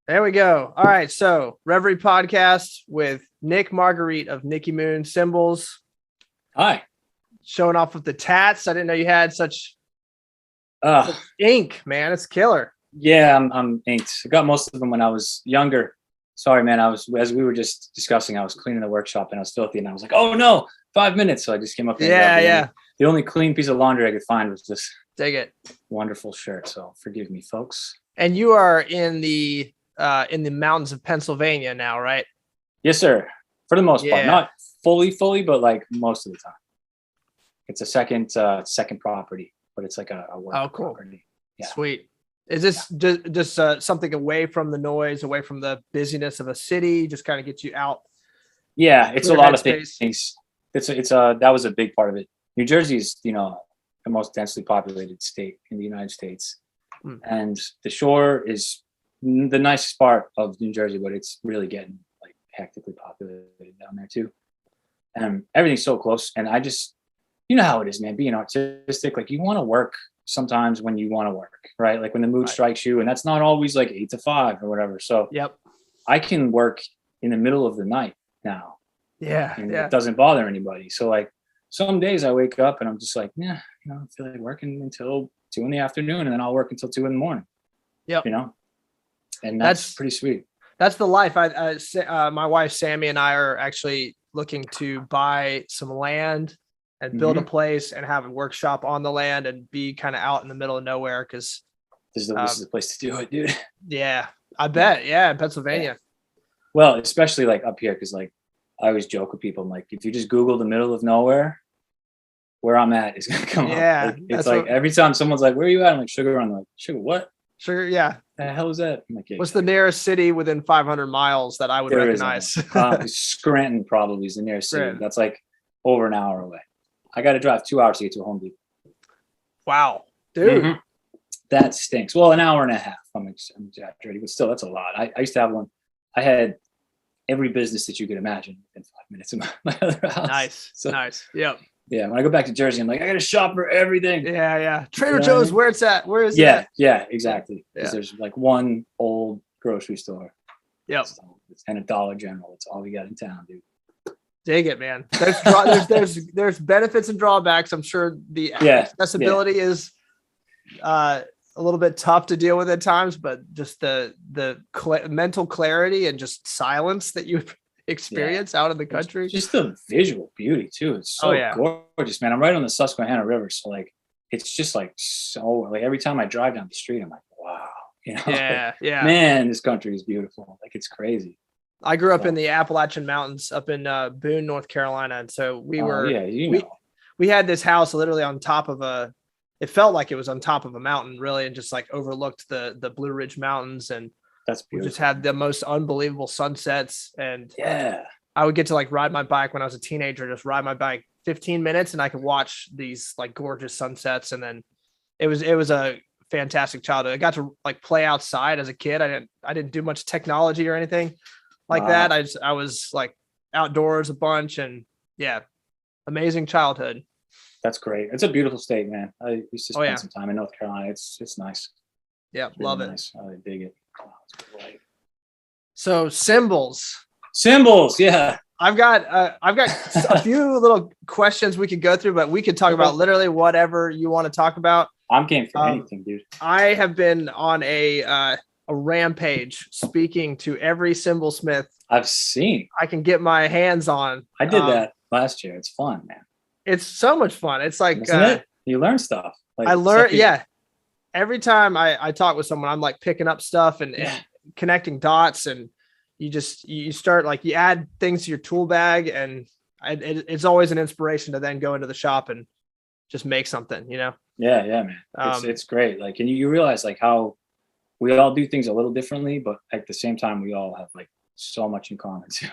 There we go. All right. So, Reverie podcast with Nick Margarite of Nicky Moon Cymbals, Hi. showing off with the tats. I didn't know you had such Uh, ink, man. It's killer. yeah, I'm inked. I got most of them when I was younger. Sorry, man. As we were just discussing, I was cleaning the workshop and I was filthy, and I was like, "Oh no, 5 minutes!" So I just came up there. Yeah. The only clean piece of laundry I could find was this Dig it. wonderful shirt. So forgive me, folks. And you are in the mountains of Pennsylvania now, right? Yes, sir. For the most part, Yeah. not fully, but like most of the time. It's a second property, but it's like a work cool. property. Yeah. Sweet. Is this just something away from the noise, away from the busyness of a city, just kind of get you out? Yeah, it's a Clear lot of headspace. things. That was a big part of it. New Jersey is, the most densely populated state in the United States, and the shore is the nicest part of New Jersey, but it's really getting like hectically populated down there too. And everything's so close. And I just, you know how it is, man. Being artistic, like you want to work sometimes when you want to work, right? Like when the mood strikes you, and that's not always like 8 to 5 or whatever. So Yep. I can work in the middle of the night now. Yeah. And Yeah. it doesn't bother anybody. So like some days I wake up and I'm just like, yeah, I feel like working until 2 PM, and then I'll work until 2 AM. Yep. And that's pretty sweet. That's the life. My wife Sammy and I are actually looking to buy some land and build a place and have a workshop on the land and be kind of out in the middle of nowhere. Because this is the place to do it, dude. Yeah, I bet. Yeah, in Pennsylvania. Yeah. Well, especially like up here, because like I always joke with people, I'm like, if you just Google the middle of nowhere, where I'm at is gonna come up. Like, it's like every time someone's like, "Where are you at?" I'm like, "Sugar." I'm like, "Sugar what? Sugar, yeah. The hell is that?" I'm like, What's the nearest city within 500 miles that I would recognize? Scranton probably is the nearest city. That's like over an hour away. I got to drive 2 hours to get to a Home Depot. Wow, dude. That stinks. Well, an hour and a half. I'm exaggerating, but still, that's a lot. I used to have one. I had every business that you could imagine in 5 minutes in my other house. Nice. Yep. Yeah. When I go back to Jersey, I'm like, I got to shop for everything. Yeah. Trader Joe's, where it's at? Where is that? Yeah, exactly. Because there's like one old grocery store. Yep. And a Dollar General. That's all we got in town, dude. Dig it, man. There's benefits and drawbacks. I'm sure the accessibility is a little bit tough to deal with at times, but just the mental clarity and just silence that you experience out in the country. Just the visual beauty too. It's so gorgeous, man. I'm right on the Susquehanna River, so like it's just like so like every time I drive down the street, I'm like, wow, Yeah. Man, this country is beautiful. Like it's crazy. I grew up in the Appalachian Mountains up in Boone, North Carolina, and so we had this house literally on top of it felt like it was on top of a mountain, really, and just like overlooked the Blue Ridge Mountains, and that's beautiful. We just had the most unbelievable sunsets. And I would get to like ride my bike when I was a teenager, just ride my bike 15 minutes and I could watch these like gorgeous sunsets. And then it was a fantastic childhood. I got to like play outside as a kid. I didn't do much technology or anything like that. I was like outdoors a bunch, and amazing childhood. That's great. It's a beautiful state, man. I used to spend some time in North Carolina. It's nice. Yeah, it's love really it. Nice. I dig it. Oh, so Cymbals, yeah. I've got a few little questions we could go through, but we could talk about literally whatever you want to talk about. I'm game for anything, dude. I have been on a rampage speaking to every cymbal smith I've seen. I can get my hands on. I did that last year. It's fun, man. It's so much fun. It's like isn't it? You learn stuff. Like, I learn, every time I talk with someone, I'm like picking up stuff and connecting dots, and you start like you add things to your tool bag, and it's always an inspiration to then go into the shop and just make something, Yeah, man. It's great. Like, and you realize like how we all do things a little differently, but at the same time, we all have like so much in common too.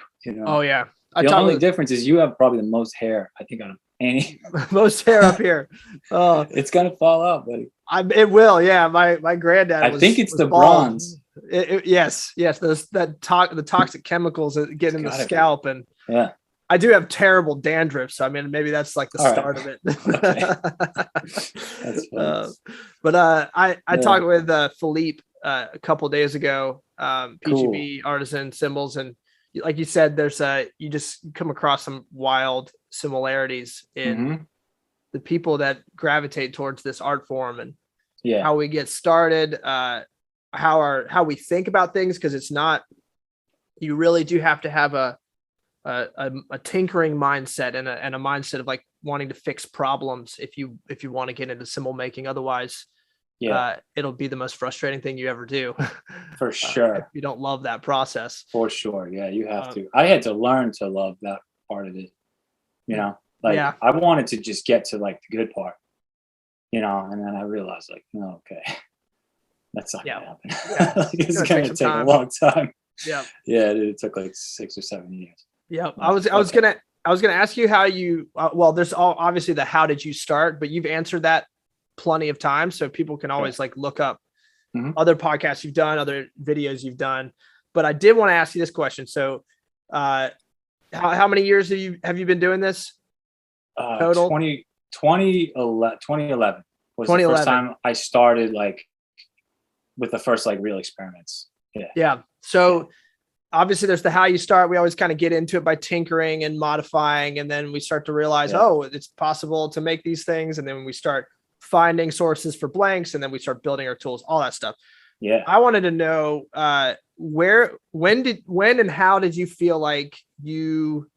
Oh yeah. The only difference is you have probably the most hair, I think, out of any. Most hair up here. Oh, it's gonna fall out, buddy. It will. Yeah, my granddad. I think it's the bronze. Yes. The toxic chemicals that get in the scalp, and yeah. I do have terrible dandruff, so I mean maybe that's like the start of it. That's funny. But I talked with Philippe a couple days ago, PGB artisan cymbals, and like you said, there's you just come across some wild similarities in the people that gravitate towards this art form, and how we get started, how we think about things, because it's not, you really do have to have a tinkering mindset and a mindset of like wanting to fix problems if you want to get into cymbal making. Otherwise, it'll be the most frustrating thing you ever do. For sure. If you don't love that process. For sure. Yeah, you have to. I had to learn to love that part of it. You know, like I wanted to just get to like the good part, you know, and then I realized like, no, okay, that's not gonna happen. Like, it's gonna take a long time. Yeah. Yeah, it took like 6 or 7 years. Yeah. I was gonna ask you how you well, there's obviously the how did you start, but you've answered that plenty of times, so people can always like look up other podcasts you've done, other videos you've done. But I did want to ask you this question. So how many years have you been doing this total? 2011 was the first time I started like with the first like real experiments. Yeah. So obviously there's the how you start. We always kind of get into it by tinkering and modifying, and then we start to realize, oh, it's possible to make these things, and then we start finding sources for blanks, and then we start building our tools, all that stuff. Yeah. I wanted to know when and how did you feel like you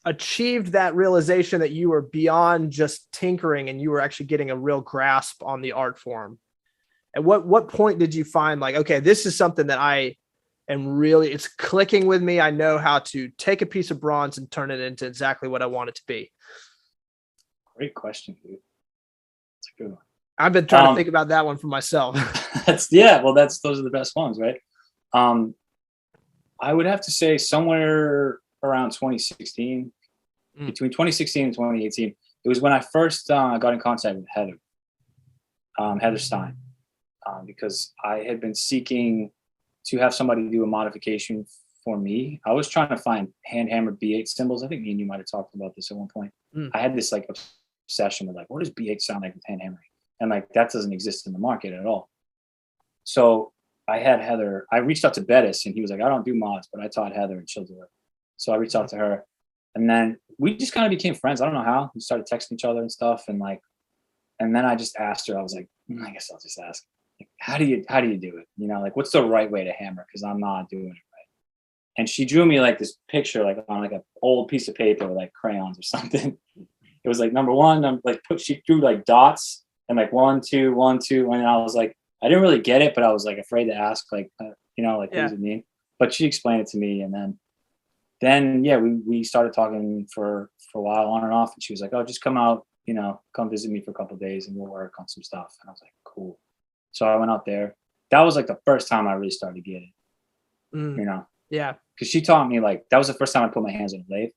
achieved that realization that you were beyond just tinkering and you were actually getting a real grasp on the art form? At what point did you find like, okay, this is something that I am really, it's clicking with me. I know how to take a piece of bronze and turn it into exactly what I want it to be. Great question, dude. That's a good one. I've been trying to think about that one for myself. Those are the best ones, right? I would have to say somewhere around 2016, between 2016 and 2018. It was when I first got in contact with Heather Stein, because I had been seeking to have somebody do a modification for me. I was trying to find hand-hammered B8 cymbals. I think me and you might have talked about this at one point. I had this like obsession with like, what does B8 sound like with hand hammering? And like, that doesn't exist in the market at all. So I had Heather, I reached out to Bettis, and he was like, I don't do mods, but I taught Heather and she'll do it. So I reached out to her, and then we just kind of became friends. I don't know how. We started texting each other and stuff. And then I just asked her, I was like, I guess I'll just ask, like, how do you do it? You know, like, what's the right way to hammer? Cause I'm not doing it right. And she drew me like this picture, like on like an old piece of paper with like crayons or something. It was like number one, she drew like dots and like 1, 2, 1, 2. And I was like, I didn't really get it, but I was like afraid to ask, like, you know, like, what does it mean? But she explained it to me. And then we started talking for a while on and off. And she was like, oh, just come out, you know, come visit me for a couple of days and we'll work on some stuff. And I was like, cool. So I went out there. That was like the first time I really started getting, you know? Yeah. Cause she taught me, like, that was the first time I put my hands on a lathe.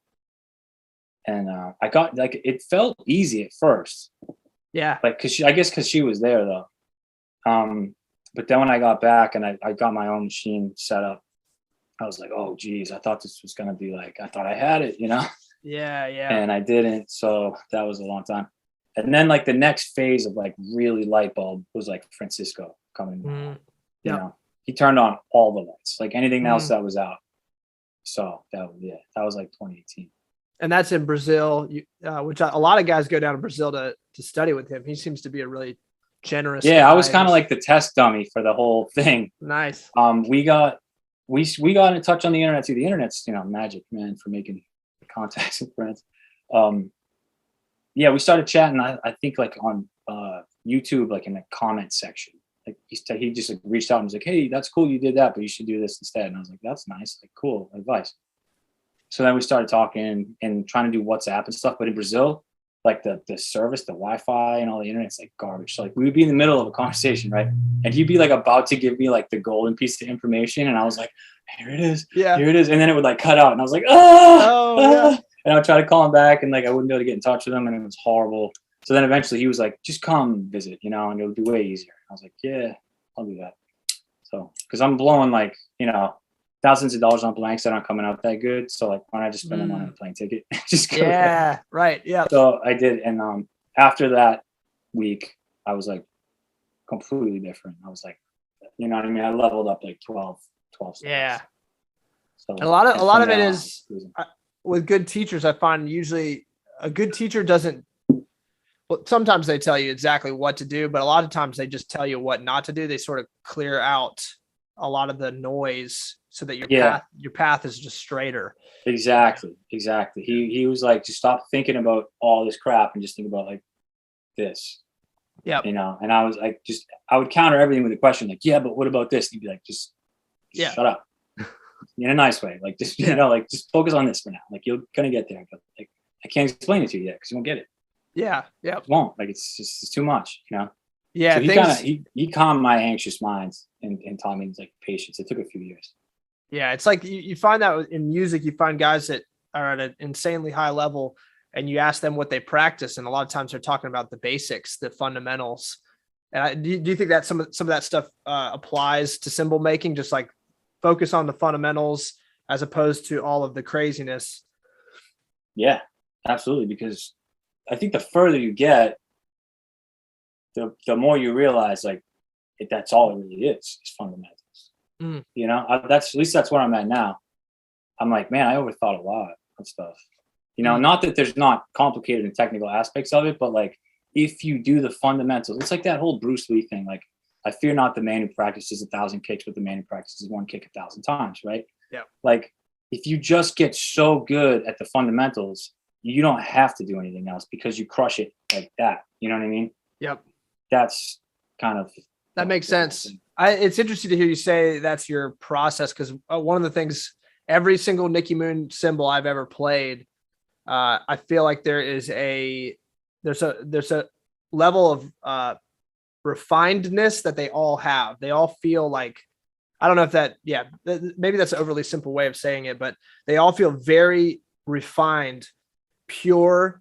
And I got like, it felt easy at first. Yeah. Like, cause she was there though. But then when I got back and I got my own machine set up, I was like, oh geez, I thought this was going to be like, I thought I had it, you know? Yeah. And I didn't. So that was a long time. And then like the next phase of like really light bulb was like Francisco coming. You know, he turned on all the lights, like anything else that was out. So that was like 2018. And that's in Brazil, which a lot of guys go down to Brazil to study with him. He seems to be a really generous guy. I was kind of like the test dummy for the whole thing. Nice. We got in touch on the internet too. The internet's, you know, magic, man, for making contacts with friends. We started chatting. I think like on YouTube, like in the comment section, like he just like reached out and was like, hey, that's cool, you did that, but you should do this instead. And I was like, that's nice, like cool advice. So then we started talking and trying to do WhatsApp and stuff. But in Brazil, like the service, the Wi-Fi and all the internet's like garbage. So like we would be in the middle of a conversation, right? And he'd be like about to give me like the golden piece of information. And I was like, here it is. Yeah. Here it is. And then it would like cut out. And I was like, yeah. And I would try to call him back and like I wouldn't be able to get in touch with him. And it was horrible. So then eventually he was like, just come visit, you know, and it would be way easier. I was like, yeah, I'll do that. So, because I'm blowing like, you know, thousands of dollars on blanks that aren't coming out that good. So like, why not just spend them on a plane ticket? Just go there. Right. Yeah. So I did. And after that week, I was like completely different. I was like, You know what I mean? I leveled up like 12 steps. Yeah. So And a lot of it is with good teachers. I find usually a good teacher doesn't. Well, sometimes they tell you exactly what to do, but a lot of times they just tell you what not to do. They sort of clear out a lot of the noise so that your path is just straighter. Exactly. He was like, just stop thinking about all this crap and just think about like this. Yeah. You know, and I was like, I would counter everything with a question like, yeah, but what about this? And he'd be like, just shut up. In a nice way. Like, just, you know, like, just focus on this for now. Like, you're going to get there. But like, I can't explain it to you yet because you won't get it. Yeah. Yeah. It won't. Like, it's too much, you know? Yeah. So he calmed my anxious minds and taught me like patience. It took a few years. Yeah. It's like you find that in music, you find guys that are at an insanely high level and you ask them what they practice. And a lot of times they're talking about the basics, the fundamentals. And do you think that some of that stuff applies to cymbal making? Just like focus on the fundamentals as opposed to all of the craziness. Yeah, absolutely. Because I think the further you get, the more you realize like that's all it really is fundamentals. You know, at least that's where I'm at now. I'm like, man, I overthought a lot of stuff. You know, not that there's not complicated and technical aspects of it, but like if you do the fundamentals, it's like that whole Bruce Lee thing. Like, I fear not the man who practices 1,000 kicks, but the man who practices one kick 1,000 times, right? Yeah. Like, if you just get so good at the fundamentals, you don't have to do anything else because you crush it like that. You know what I mean? Yep. That's kind of that makes sense. It's interesting to hear you say that's your process because one of the things every single Nicky Moon cymbal I've ever played, I feel like there's a level of refinedness that they all have. They all feel like, I don't know if that, maybe that's an overly simple way of saying it, but they all feel very refined, pure.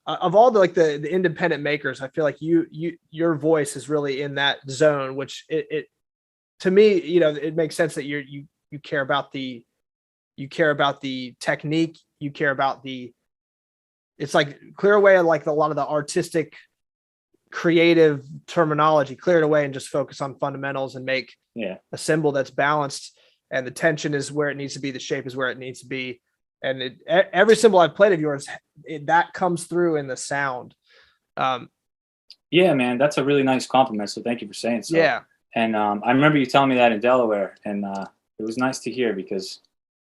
Of all the independent makers, I feel like your voice is really in that zone, which it to me, you know, it makes sense that you care about the technique, you care about it's like clear away like a lot of the artistic creative terminology, clear it away and just focus on fundamentals and make a cymbal that's balanced and the tension is where it needs to be, the shape is where it needs to be. And every cymbal I've played of yours, that comes through in the sound. Yeah, man, that's a really nice compliment. So thank you for saying so. Yeah. And I remember you telling me that in Delaware, and it was nice to hear because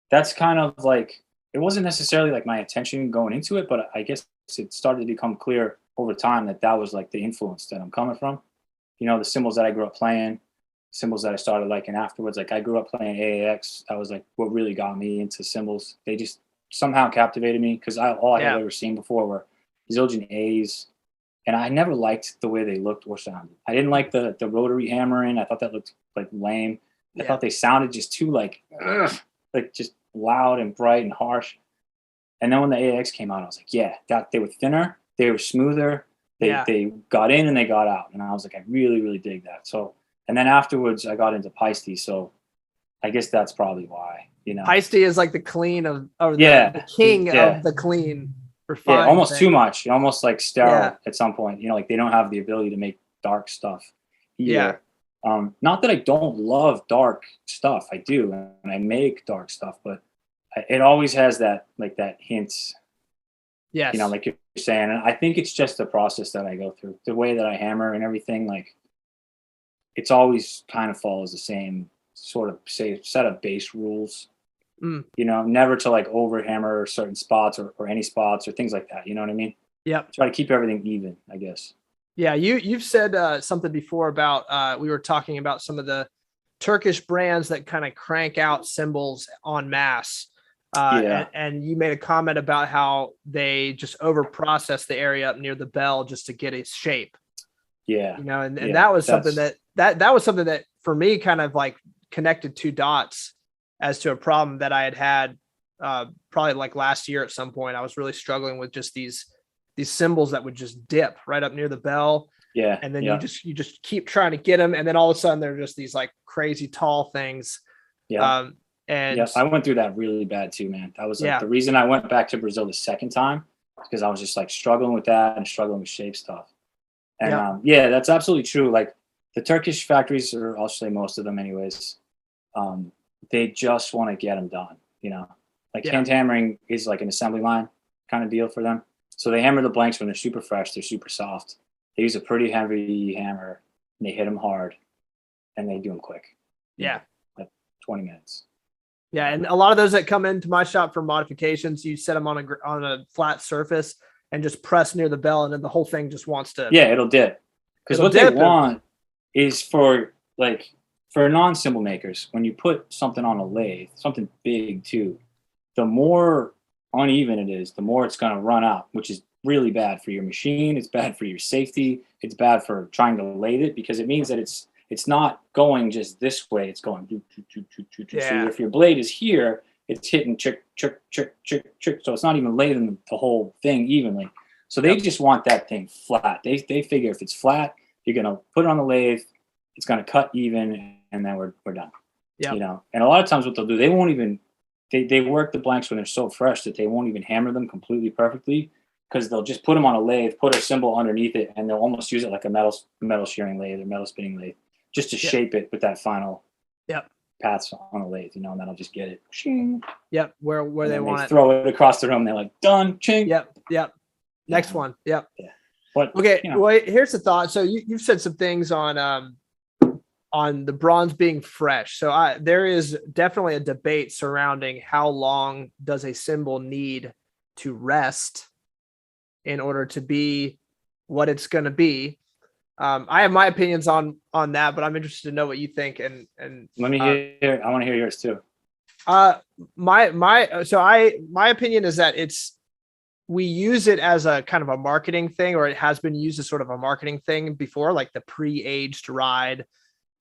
that's kind of like, it wasn't necessarily like my intention going into it, but I guess it started to become clear over time that was like the influence that I'm coming from. You know, the cymbals that I grew up playing, cymbals that I started liking afterwards. Like I grew up playing AAX. That was like what really got me into cymbals. They just somehow captivated me because all I had ever seen before were zildjian A's, and I never liked the way they looked or sounded. I didn't like the rotary hammering. I thought that looked like lame. I thought they sounded just too like just loud and bright and harsh. And then when the AAX came out, I was like, they were thinner, they were smoother, they got in and they got out, and I was like, I really, really dig that. So, and then afterwards, I got into Paiste. So, I guess that's probably why. You know, Paiste is like the clean the king of the clean. Yeah, almost too much, almost like sterile at some point. You know, like they don't have the ability to make dark stuff either. Not that I don't love dark stuff, I do, and I make dark stuff, but it always has that like that hint. Yes, you know, like you're saying, and I think it's just the process that I go through, the way that I hammer and everything. Like, it's always kind of follows the same sort of set of base rules. You know, never to like over hammer certain spots or any spots or things like that. You know what I mean? Yep. Try to keep everything even, I guess. Yeah, you've said something before about we were talking about some of the Turkish brands that kind of crank out cymbals en masse. And you made a comment about how they just over process the area up near the bell just to get its shape. Yeah. You know, and that was something that was something that for me kind of like connected two dots as to a problem that I had probably like last year at some point. I was really struggling with just these cymbals that would just dip right up near the bell. Yeah. And then you just keep trying to get them. And then all of a sudden they're just these like crazy tall things. Yeah. I went through that really bad too, man. That was like the reason I went back to Brazil the second time, because I was just like struggling with that and struggling with shape stuff. And that's absolutely true. Like the Turkish factories, or I'll say most of them anyways, they just want to get them done, you know, like hand hammering is like an assembly line kind of deal for them. So they hammer the blanks when they're super fresh, they're super soft. They use a pretty heavy hammer and they hit them hard and they do them quick. Yeah. Like 20 minutes. Yeah. And a lot of those that come into my shop for modifications, you set them on a flat surface and just press near the bell, and then the whole thing just wants to. Yeah, it'll dip. Because what they want is for non-cymbal makers, when you put something on a lathe, something big too, the more uneven it is, the more it's going to run out, which is really bad for your machine. It's bad for your safety. It's bad for trying to lathe it, because it means that it's not going just this way. It's going. So if your blade is here, it's hitting chick, chick, chick, chick, chick. So it's not even lathing the whole thing evenly. So they just want that thing flat. They figure if it's flat, you're going to put it on the lathe, it's going to cut even, and then we're done. Yeah. You know, and a lot of times what they'll do, they won't even, they work the blanks when they're so fresh that they won't even hammer them completely perfectly, because they'll just put them on a lathe, put a cymbal underneath it, and they'll almost use it like a metal shearing lathe or metal spinning lathe, just to shape it with that final paths on a lathe, you know, and that'll just get it. Ching. Yep. Where they want it. Throw it across the room. They're like, done. Ching. Yep. Next one. Yep. Yeah. But, okay. You know. Well, here's the thought. So you've said some things on the bronze being fresh. So there is definitely a debate surrounding how long does a cymbal need to rest in order to be what it's going to be. I have my opinions on that, but I'm interested to know what you think. And let me hear. I want to hear yours too. My opinion is that we use it as a kind of a marketing thing, or it has been used as sort of a marketing thing before, like the pre-aged ride,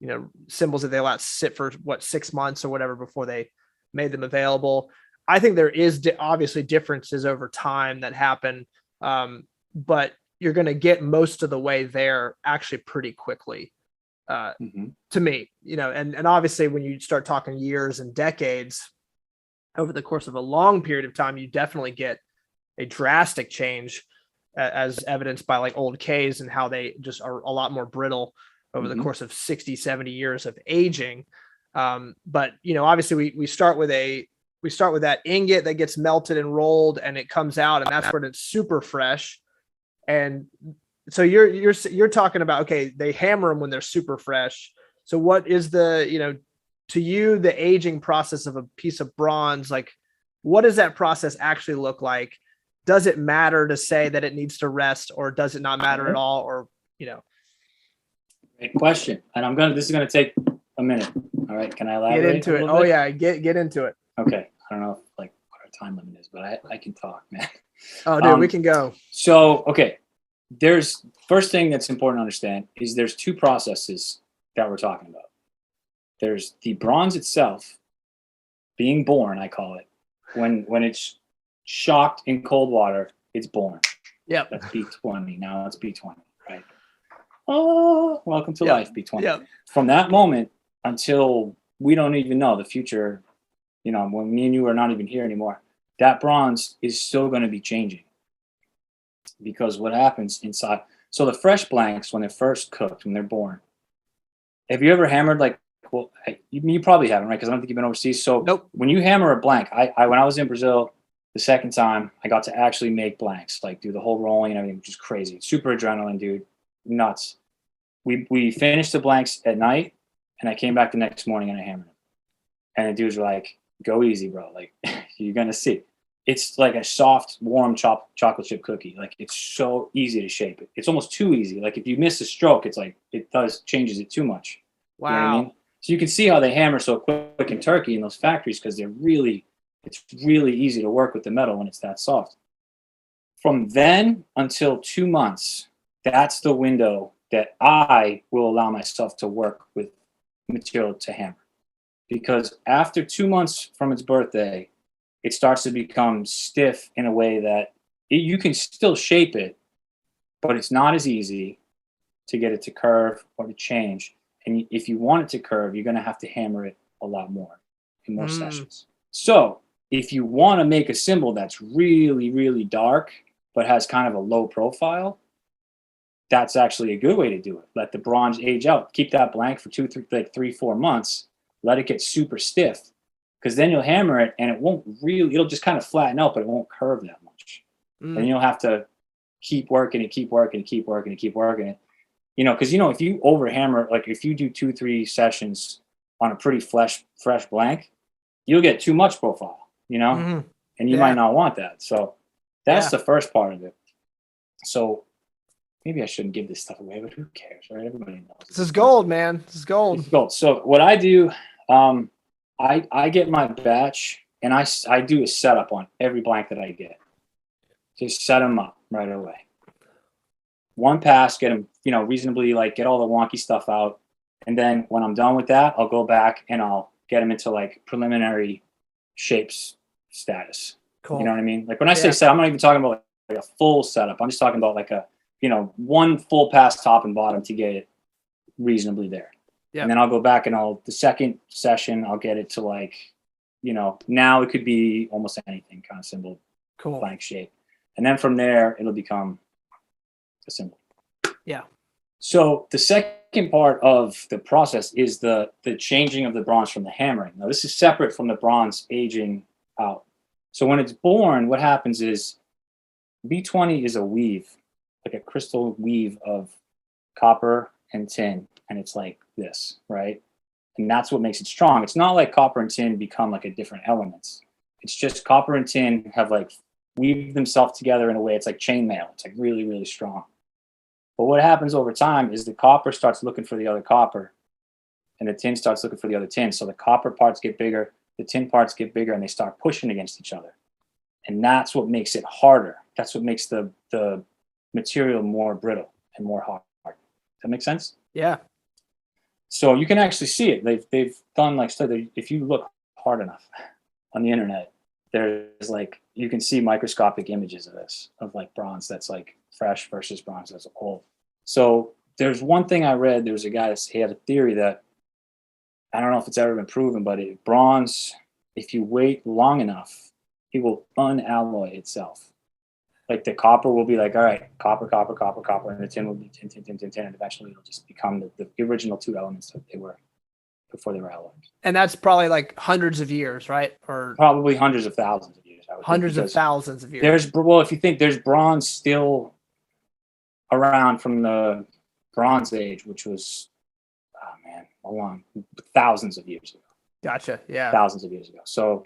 you know, cymbals that they let sit for 6 months or whatever before they made them available. I think there is obviously differences over time that happen, but you're going to get most of the way there actually pretty quickly, to me, you know, and obviously when you start talking years and decades over the course of a long period of time, you definitely get a drastic change, as evidenced by like old Ks and how they just are a lot more brittle over the course of 60, 70 years of aging. But, you know, obviously we start with that ingot that gets melted and rolled, and it comes out, and that's when it's super fresh. And so you're talking about, okay, they hammer them when they're super fresh. So what is the, you know, to you, the aging process of a piece of bronze? Like, what does that process actually look like? Does it matter to say that it needs to rest, or does it not matter at all? Or, you know, great question. And this is going to take a minute. All right. Can I elaborate? Get into it. Oh yeah. Get into it. Okay. I don't know what our time limit is, but I can talk, man. Oh, dude, we can go. So, okay. First thing that's important to understand is there's two processes that we're talking about. There's the bronze itself being born, I call it. When it's shocked in cold water, it's born. Yep. That's B20. Now it's B20, right? Oh, welcome to life, B20. Yep. From that moment until we don't even know the future, you know, when me and you are not even here anymore, that bronze is still going to be changing. Because what happens inside, so the fresh blanks, when they're first cooked, when they're born, have you ever hammered you probably haven't, right? Because I don't think you've been overseas. So nope. When you hammer a blank, when I was in Brazil the second time, I got to actually make blanks, like do the whole rolling and everything, which is crazy. Super adrenaline, dude. Nuts. We finished the blanks at night, and I came back the next morning and I hammered them. And the dudes were like, go easy, bro. Like, you're going to see. It's like a soft, warm chocolate chip cookie. Like, it's so easy to shape it. It's almost too easy. Like, if you miss a stroke, it's like, changes it too much. Wow. You know what I mean? So you can see how they hammer so quick in Turkey in those factories, because it's really easy to work with the metal when it's that soft. From then until 2 months, that's the window that I will allow myself to work with material to hammer. Because after 2 months from its birthday, it starts to become stiff in a way that you can still shape it, but it's not as easy to get it to curve or to change. And if you want it to curve, you're going to have to hammer it a lot more in more sessions. So if you want to make a cymbal that's really, really dark, but has kind of a low profile, that's actually a good way to do it. Let the bronze age out. Keep that blank for 3, 4 months. Let it get super stiff, because then you'll hammer it and it won't really. It'll just kind of flatten out, but it won't curve that much. And you'll have to keep working it, keep working it, keep working it, keep working it. Because if you overhammer, like if you do 2-3 sessions on a pretty fresh blank, you'll get too much profile. And you might not want that. So that's the first part of it. So maybe I shouldn't give this stuff away, but who cares, right? Everybody knows. This is gold, man. This is gold. It's gold. So what I do, I get my batch and I do a setup on every blank that I get. Just set them up right away. One pass, get them, reasonably, like get all the wonky stuff out. And then when I'm done with that, I'll go back and I'll get them into like preliminary shapes status. Cool. You know what I mean? Like when I say set, I'm not even talking about like a full setup. I'm just talking about like a, one full pass top and bottom to get it reasonably there. Yep. And then I'll go back and the second session, I'll get it to like, now it could be almost anything kind of cymbal, blank shape. And then from there, it'll become a cymbal. Yeah. So the second part of the process is the changing of the bronze from the hammering. Now this is separate from the bronze aging out. So when it's born, what happens is B20 is a weave, like a crystal weave of copper and tin. And it's like this, right? And that's what makes it strong. It's not like copper and tin become like a different elements. It's just copper and tin have like weaved themselves together in a way. It's like chainmail. It's like really, really strong. But what happens over time is the copper starts looking for the other copper and the tin starts looking for the other tin. So the copper parts get bigger, the tin parts get bigger, and they start pushing against each other. And that's what makes it harder. That's what makes the material more brittle and more hard. Does that make sense? Yeah. So you can actually see it. They've done like study. If you look hard enough on the internet, there's like, you can see microscopic images of this, of like bronze that's like fresh versus bronze that's old. So there's one thing I read. There was a guy he had a theory that, I don't know if it's ever been proven, but bronze, if you wait long enough, it will unalloy itself. Like the copper will be like, all right, copper, and the tin will be tin, and eventually it'll just become the original two elements that they were before they were alloyed. And that's probably like hundreds of years, right? Or probably hundreds of thousands of years. Hundreds of thousands of years. If you think there's bronze still around from the Bronze Age, which was, a long, thousands of years ago. Gotcha. Yeah. Thousands of years ago. So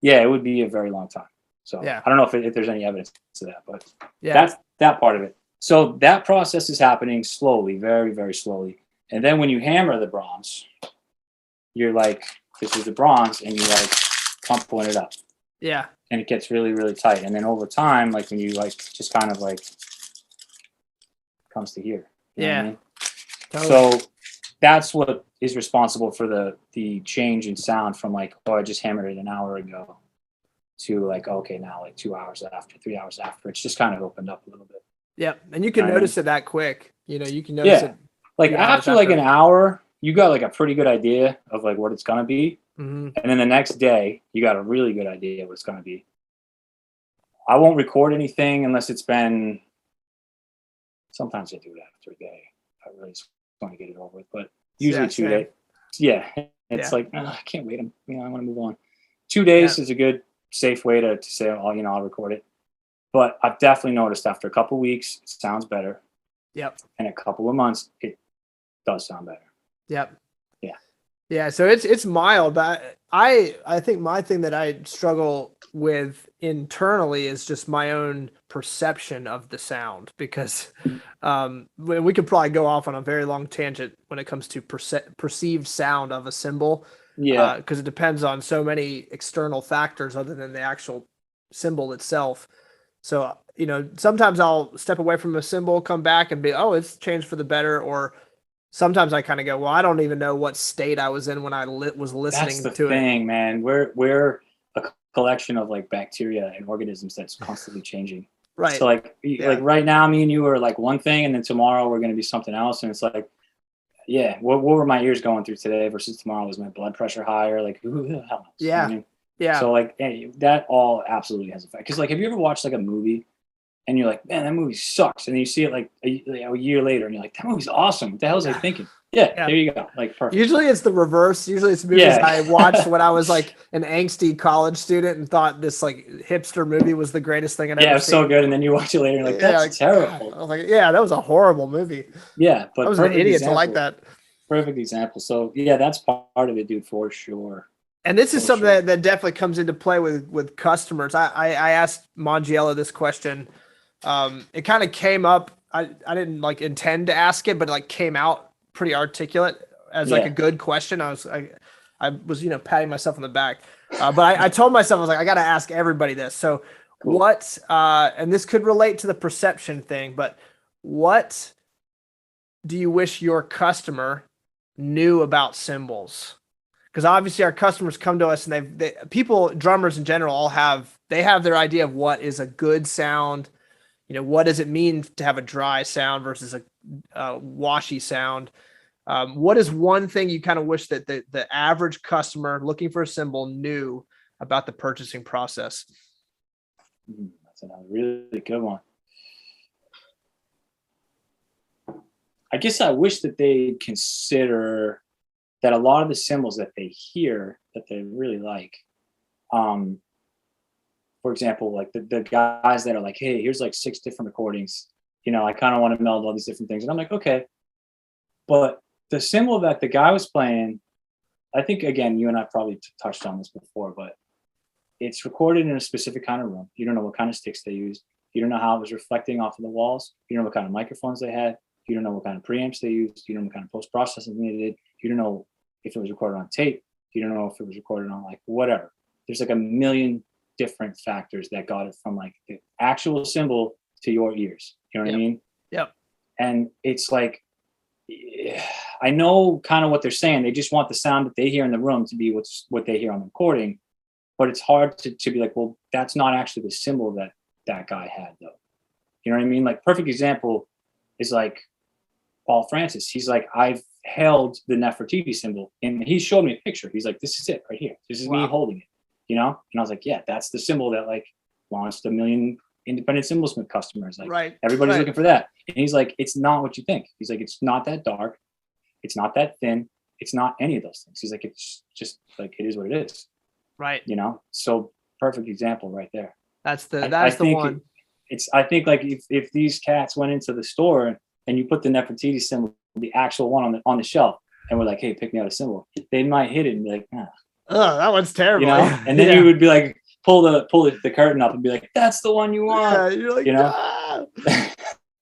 yeah, it would be a very long time. So I don't know if there's any evidence to that, but that's that part of it. So that process is happening slowly, very, very slowly. And then when you hammer the bronze, you're like, this is the bronze, and you like pulling it up. Yeah. And it gets really, really tight. And then over time, like when you like just kind of like comes to here. You know what I mean? Totally. So that's what is responsible for the change in sound from like, oh, I just hammered it an hour ago to like, okay, now like 2 hours after, 3 hours after. It's just kind of opened up a little bit. Yep. And you can notice it that quick. You can notice it. Like after like an hour, you got like a pretty good idea of like what it's going to be. Mm-hmm. And then the next day, you got a really good idea what it's going to be. I won't record anything unless it's been, sometimes I do it after a day. I really just want to get it over with, but usually 2 days. Yeah. It's like, I can't wait. I want to move on. 2 days is a good, safe way to say, I'll record it. But I've definitely noticed after a couple of weeks, it sounds better. Yep. And a couple of months, it does sound better. Yep. Yeah. Yeah. So it's mild, but I think my thing that I struggle with internally is just my own perception of the sound, because we could probably go off on a very long tangent when it comes to perceived sound of a cymbal. Yeah. Because it depends on so many external factors other than the actual cymbal itself. So, sometimes I'll step away from a cymbal, come back and be, oh, it's changed for the better. Or sometimes I kind of go, well, I don't even know what state I was in when I was listening to it. That's the thing, man. We're a collection of like bacteria and organisms that's constantly changing. Right. So like right now, me and you are like one thing, and then tomorrow we're going to be something else. And it's like, what were my ears going through today versus tomorrow? Was my blood pressure higher? Like, who the hell knows? Yeah. You know what I mean? Yeah. So like, hey, that all absolutely has effect. Because like, have you ever watched like a movie and you're like, man, that movie sucks. And then you see it like a year later, and you're like, that movie's awesome. What the hell was I thinking? Yeah, there you go. Like perfect. Usually it's the reverse. Usually it's movies I watched when I was like an angsty college student and thought this like hipster movie was the greatest thing I'd ever seen. Yeah, it was so good. And then you watch it later and you're like, that's terrible. God. I was like, yeah, that was a horrible movie. Yeah, but I was an idiot to like that. Perfect example. So yeah, that's part of it, dude, for sure. And this is something that definitely comes into play with customers. I asked Mangiello this question. It kind of came up. I didn't like intend to ask it, but it like came out pretty articulate as like a good question. I was patting myself on the back, but I told myself, I was like, I got to ask everybody this. So cool. What, and this could relate to the perception thing, but what do you wish your customer knew about cymbals? Because obviously our customers come to us and people, drummers in general, all have their idea of what is a good sound. What does it mean to have a dry sound versus a washy sound? What is one thing you kind of wish that the average customer looking for a cymbal knew about the purchasing process? That's another really good one. I guess I wish that they consider that a lot of the cymbals that they hear that they really like, for example, like the guys that are like, hey, here's like 6 different recordings. I kind of want to meld all these different things. And I'm like, okay. But the cymbal that the guy was playing, I think, again, you and I probably touched on this before, but it's recorded in a specific kind of room. You don't know what kind of sticks they used. You don't know how it was reflecting off of the walls. You don't know what kind of microphones they had. You don't know what kind of preamps they used. You don't know what kind of post-processing they did. You don't know if it was recorded on tape. You don't know if it was recorded on like whatever. There's like a million different factors that got it from like the actual cymbal to your ears. You know what I mean? Yep. And it's like, I know kind of what they're saying. They just want the sound that they hear in the room to be what they hear on the recording. But it's hard to be like, well, that's not actually the cymbal that guy had though. You know what I mean? Like perfect example is like Paul Francis. He's like, I've held the Nefertiti cymbal and he showed me a picture. He's like, this is it right here. This is me holding it, And I was like, yeah, that's the cymbal that like launched 1 million independent cymbal customers. Like everybody's looking for that. And he's like, it's not what you think. He's like, it's not that dark. It's not that thin. It's not any of those things. He's like, it's just like, it is what it is. Right. So perfect example right there. That's the one. I think like if these cats went into the store and you put the Nefertiti cymbal, the actual one on the shelf, and we're like, hey, pick me out a cymbal, they might hit it and be like, nah. Oh, that one's terrible. And then you would be like, pull the curtain up and be like, that's the one you want. Yeah, you're like, ah.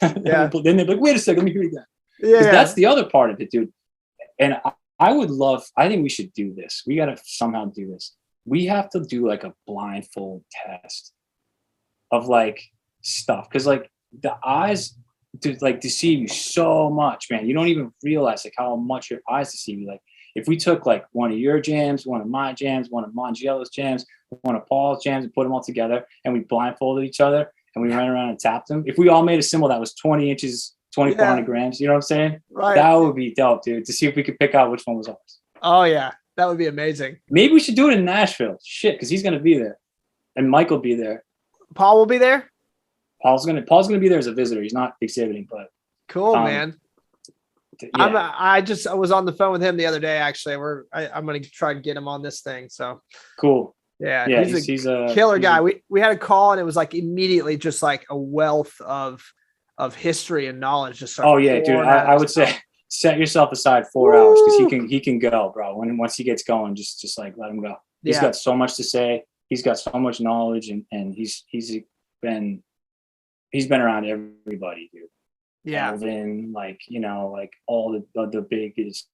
Then they'd be like, wait a second, let me hear you again. Yeah. That's the other part of it, dude. And I think we should do this. We got to somehow do this. We have to do like a blindfold test of like stuff. Cause like the eyes deceive you so much, man. You don't even realize like how much your eyes deceive you. Like if we took like one of your jams, one of my jams, one of Mangiello's jams, one of Paul's jams and put them all together and we blindfolded each other and we ran around and tapped them. If we all made a cymbal that was 20 inches, 2,400 grams, you know what I'm saying? Right. That would be dope, dude, to see if we could pick out which one was ours. Oh yeah. That would be amazing. Maybe we should do it in Nashville. Shit, because he's going to be there. And Mike will be there. Paul will be there? Paul's gonna be there as a visitor. He's not exhibiting, but cool, man. Yeah. I was on the phone with him the other day. Actually, I'm gonna try to get him on this thing. So cool. Yeah, he's a killer guy. We had a call and it was like immediately just like a wealth of history and knowledge. Just oh yeah, dude. I would say set yourself aside 4 hours because he can go, bro. Once he gets going, just like let him go. He's got so much to say. He's got so much knowledge and he's been around everybody, dude. Yeah. Elvin, like all the biggest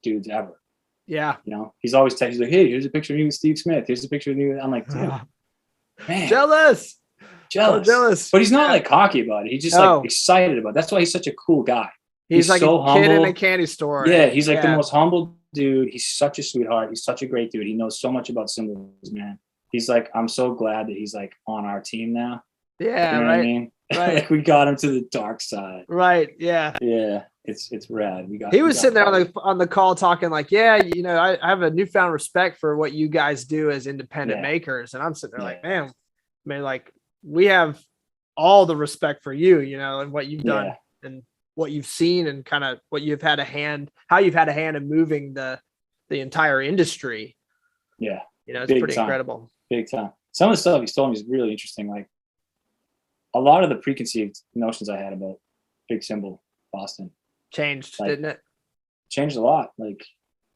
dudes ever. Yeah. He's always texting like, hey, here's a picture of you with Steve Smith. Here's a picture of you. I'm like, dude, man. Jealous. But he's not like cocky about it. He's just like excited about it. That's why he's such a cool guy. He's like so a kid in a candy store. Yeah. He's like the most humble dude. He's such a sweetheart. He's such a great dude. He knows so much about cymbals, man. He's like, I'm so glad that he's like on our team now. Yeah, you know right. What I mean? Right. Like we got him to the dark side. Right. Yeah. Yeah. It's rad. He was sitting there on the call talking like, yeah, I have a newfound respect for what you guys do as independent makers. And I'm sitting there like, man, like we have all the respect for you, and what you've done Yeah. and what you've seen and kind of what you've had a hand, how you've had a hand in moving the entire industry. Yeah. It's pretty incredible. Big time. Some of the stuff he's told me is really interesting. Like a lot of the preconceived notions I had about Big Cymbal Boston Changed, didn't it? Changed a lot. Like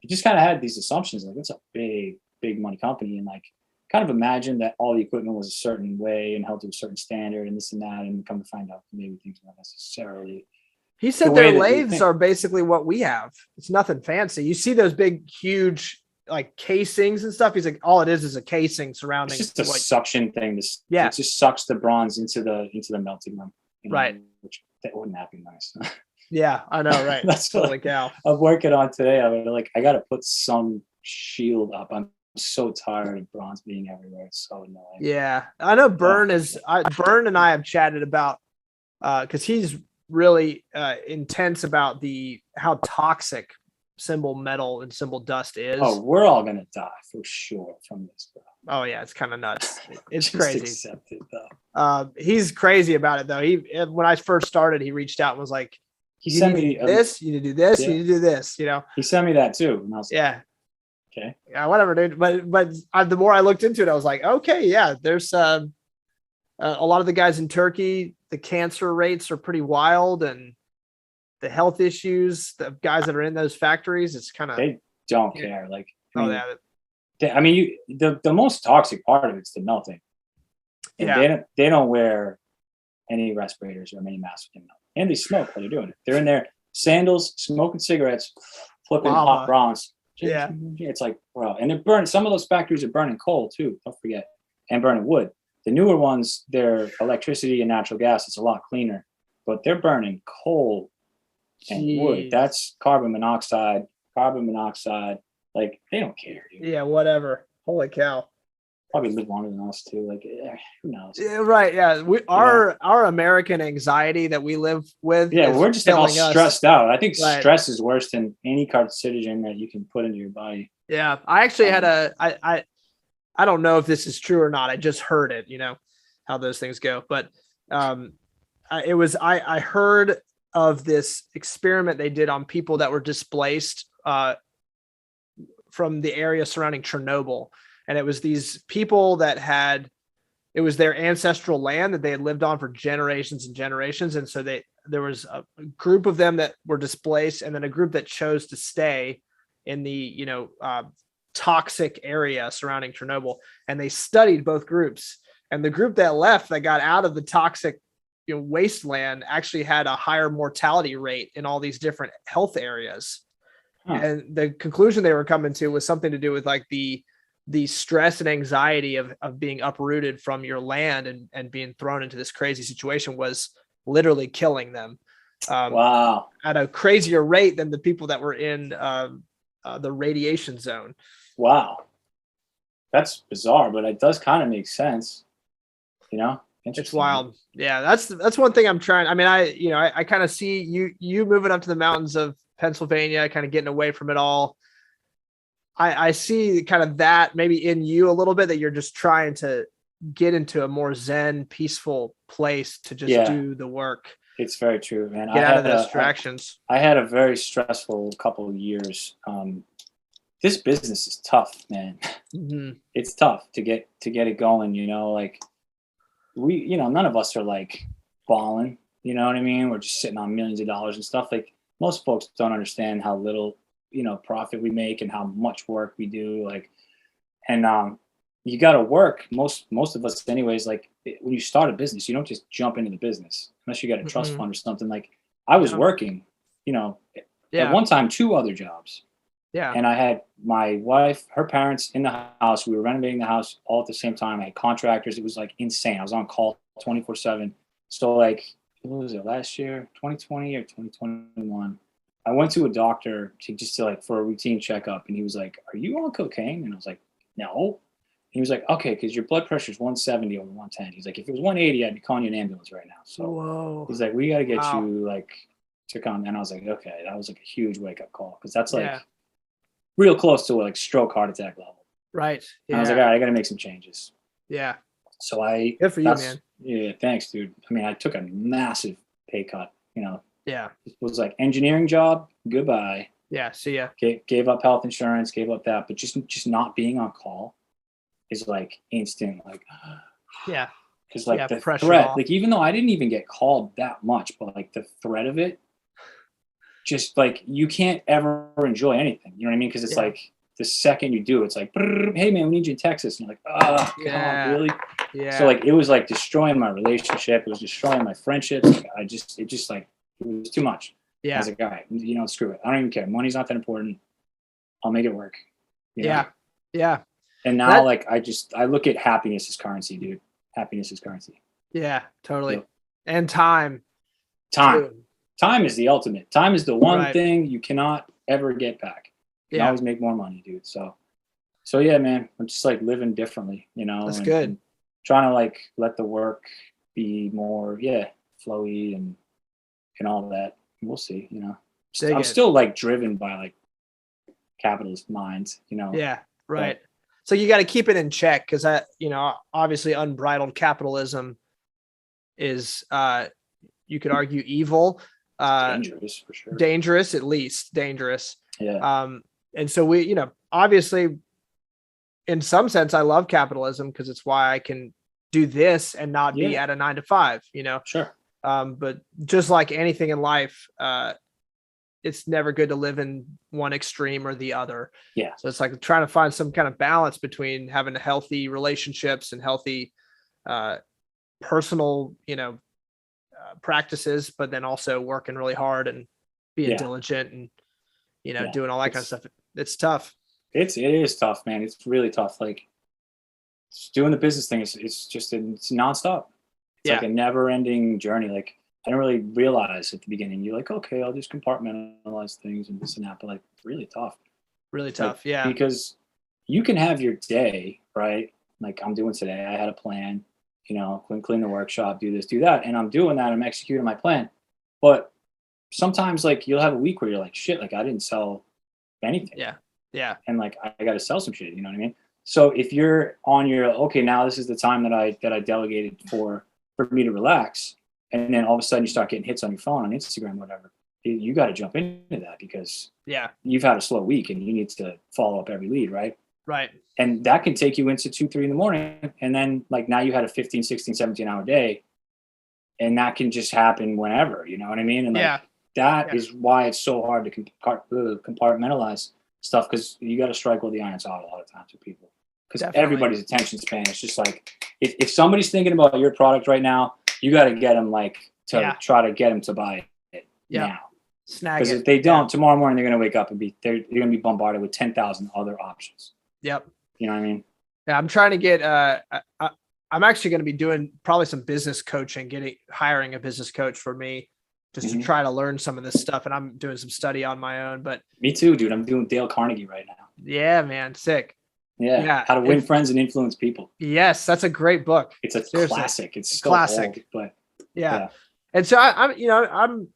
you just kind of had these assumptions, like it's a big money company, and like kind of imagined that all the equipment was a certain way and held to a certain standard and this and that, and come to find out maybe things weren't necessarily. He said their lathes are basically what we have. It's nothing fancy. You see those big, huge like casings and stuff. He's like, all it is a casing surrounding. It's just a suction thing. Yeah, it just sucks the bronze into the melting room. Right. Which that wouldn't happen nice. Yeah, I know, right? That's totally cow. I'm working on today. I got to put some shield up. I'm so tired of bronze being everywhere. It's so annoying. Yeah, I know. Burn and I have chatted about because he's really intense about how toxic cymbal metal and cymbal dust is. Oh, we're all gonna die for sure from this, bro. Oh yeah, it's kind of nuts. It's Just crazy. Accept it, though. He's crazy about it though. When I first started, he reached out and was like, he sent me this. You need to do this. Yeah. You need to do this. He sent me that too, and I was like, yeah. Okay. Yeah, whatever, dude. But the more I looked into it, I was like, okay, yeah. There's a lot of the guys in Turkey. The cancer rates are pretty wild, and the health issues, the guys that are in those factories, it's kind of they don't care. Like, I mean, the most toxic part of it's the melting. And they don't wear any respirators or any masks, and they smoke while they're doing it. They're in their sandals, smoking cigarettes, flipping hot bronze. Yeah, it's like, wow. And they're burning. Some of those factories are burning coal too. Don't forget, and burning wood. The newer ones, they're electricity and natural gas. It's a lot cleaner, but they're burning coal and wood. That's carbon monoxide. Like, they don't care, dude. Yeah, whatever. Holy cow. Probably live longer than us too. Like, who knows? Yeah, right. Yeah. Our American anxiety that we live with. Yeah, we're just all stressed out. I think stress is worse than any carcinogen that you can put into your body. Yeah. I actually had I don't know if this is true or not. I just heard it, how those things go. But I heard of this experiment they did on people that were displaced from the area surrounding Chernobyl. And it was these people that it was their ancestral land that they had lived on for generations and generations. And so there was a group of them that were displaced, and then a group that chose to stay in the, toxic area surrounding Chernobyl. And they studied both groups. And the group that left, that got out of the toxic wasteland, actually had a higher mortality rate in all these different health areas. And the conclusion they were coming to was something to do with like the stress and anxiety of being uprooted from your land and being thrown into this crazy situation was literally killing them. Wow. At a crazier rate than the people that were in the radiation zone. Wow. That's bizarre, but it does kind of make sense. It's wild. Yeah, that's one thing I'm trying. I mean, I kind of see you moving up to the mountains of Pennsylvania, kind of getting away from it all. I see kind of that maybe in you a little bit, that you're just trying to get into a more zen, peaceful place to just do the work. It's very true, man. Get out of those distractions. I had a very stressful couple of years. This business is tough, man. Mm-hmm. It's tough to get it going. Like we, none of us are like balling. You know what I mean? We're just sitting on millions of dollars and stuff. Like most folks don't understand how little profit we make and how much work we do. Like, and you got to work. Most of us, anyways. Like when you start a business, you don't just jump into the business unless you got a trust fund or something. Like I was working, at one time 2 other jobs. Yeah. And I had my wife, her parents in the house. We were renovating the house all at the same time. I had contractors. It was like insane. I was on call 24/7. So like, what was it, last year, 2020 or 2021? I went to a doctor for a routine checkup, and he was like, "Are you on cocaine?" And I was like, "No." He was like, "Okay, because your blood pressure is 170 over 110." He's like, "If it was 180, I'd be calling you an ambulance right now." So he's like, "We got to get you like to come." And I was like, "Okay." That was like a huge wake up call, because that's like real close to like stroke, heart attack level. Right. Yeah. And I was like, all right, I got to make some changes. Yeah. So good for you, man. Yeah, thanks, dude. I mean, I took a massive pay cut. Yeah. It was like engineering job, goodbye. Yeah. See ya. Gave up health insurance, gave up that, but just not being on call is like instant, like, Yeah. because like Yeah. the Pressure threat, off. like even though I didn't even get called that much, but like the threat of it, just like you can't ever enjoy anything. You know what I mean? Because it's Yeah. like the second you do, it's like, hey man, we need you in Texas, and you're like, oh god, really? Yeah. So like it was like destroying my relationship. It was destroying my friendships. Like, it just like it was too much. Yeah. As a guy, screw it. I don't even care. Money's not that important. I'll make it work. Yeah. Yeah. And now, like, I look at happiness as currency, dude. Happiness is currency. Yeah, totally. Yep. And time. Time is the ultimate. Time is the one thing you cannot ever get back. You can always make more money, dude. So yeah, man, I'm just like living differently, That's good. And trying to like let the work be more, flowy and all that. We'll see, I'm still like driven by like capitalist minds, Yeah, right. So you got to keep it in check because obviously unbridled capitalism is, you could argue evil, dangerous for sure. Dangerous, at least dangerous. Yeah. And so we, obviously, in some sense, I love capitalism because it's why I can do this and not be at a 9 to 5. Sure. But just like anything in life, it's never good to live in one extreme or the other. Yeah. So it's like trying to find some kind of balance between having healthy relationships and healthy personal, practices, but then also working really hard and being diligent and, doing all that kind of stuff. It's tough. It is tough, man. It's really tough. Like doing the business thing it's nonstop. It's like a never ending journey. Like I didn't really realize at the beginning. You're like, okay, I'll just compartmentalize things and this and that, but like really tough. Really tough, like, because you can have your day, right? Like I'm doing today. I had a plan, clean the workshop, do this, do that, and I'm doing that. I'm executing my plan. But sometimes, like you'll have a week where you're like, shit, like I didn't sell anything. Yeah. And like I got to sell some shit. You know what I mean? So if you're on your okay, now this is the time that I delegated for me to relax. And then all of a sudden you start getting hits on your phone, on Instagram, whatever. You got to jump into that because you've had a slow week and you need to follow up every lead, right? Right. And that can take you into 2, 3 in the morning. And then like now you had a 15, 16, 17 hour day. And that can just happen whenever, you know what I mean? And like, that is why it's so hard to compartmentalize stuff because you got to strike while the iron's hot a lot of times with people. Because everybody's attention span is just like, if somebody's thinking about your product right now, you got to get them like to try to get them to buy it now. Snag it. Because if they don't, tomorrow morning they're going to wake up and they're going to be bombarded with 10,000 other options. Yep. You know what I mean? Yeah, I'm trying to get. I'm actually going to be doing probably some business coaching, hiring a business coach for me, just to try to learn some of this stuff. And I'm doing some study on my own. But me too, dude. I'm doing Dale Carnegie right now. Yeah, man, sick. Yeah. How to win friends and influence people. Yes, that's a great book. It's a classic. It's still classic, old, but yeah. And so I'm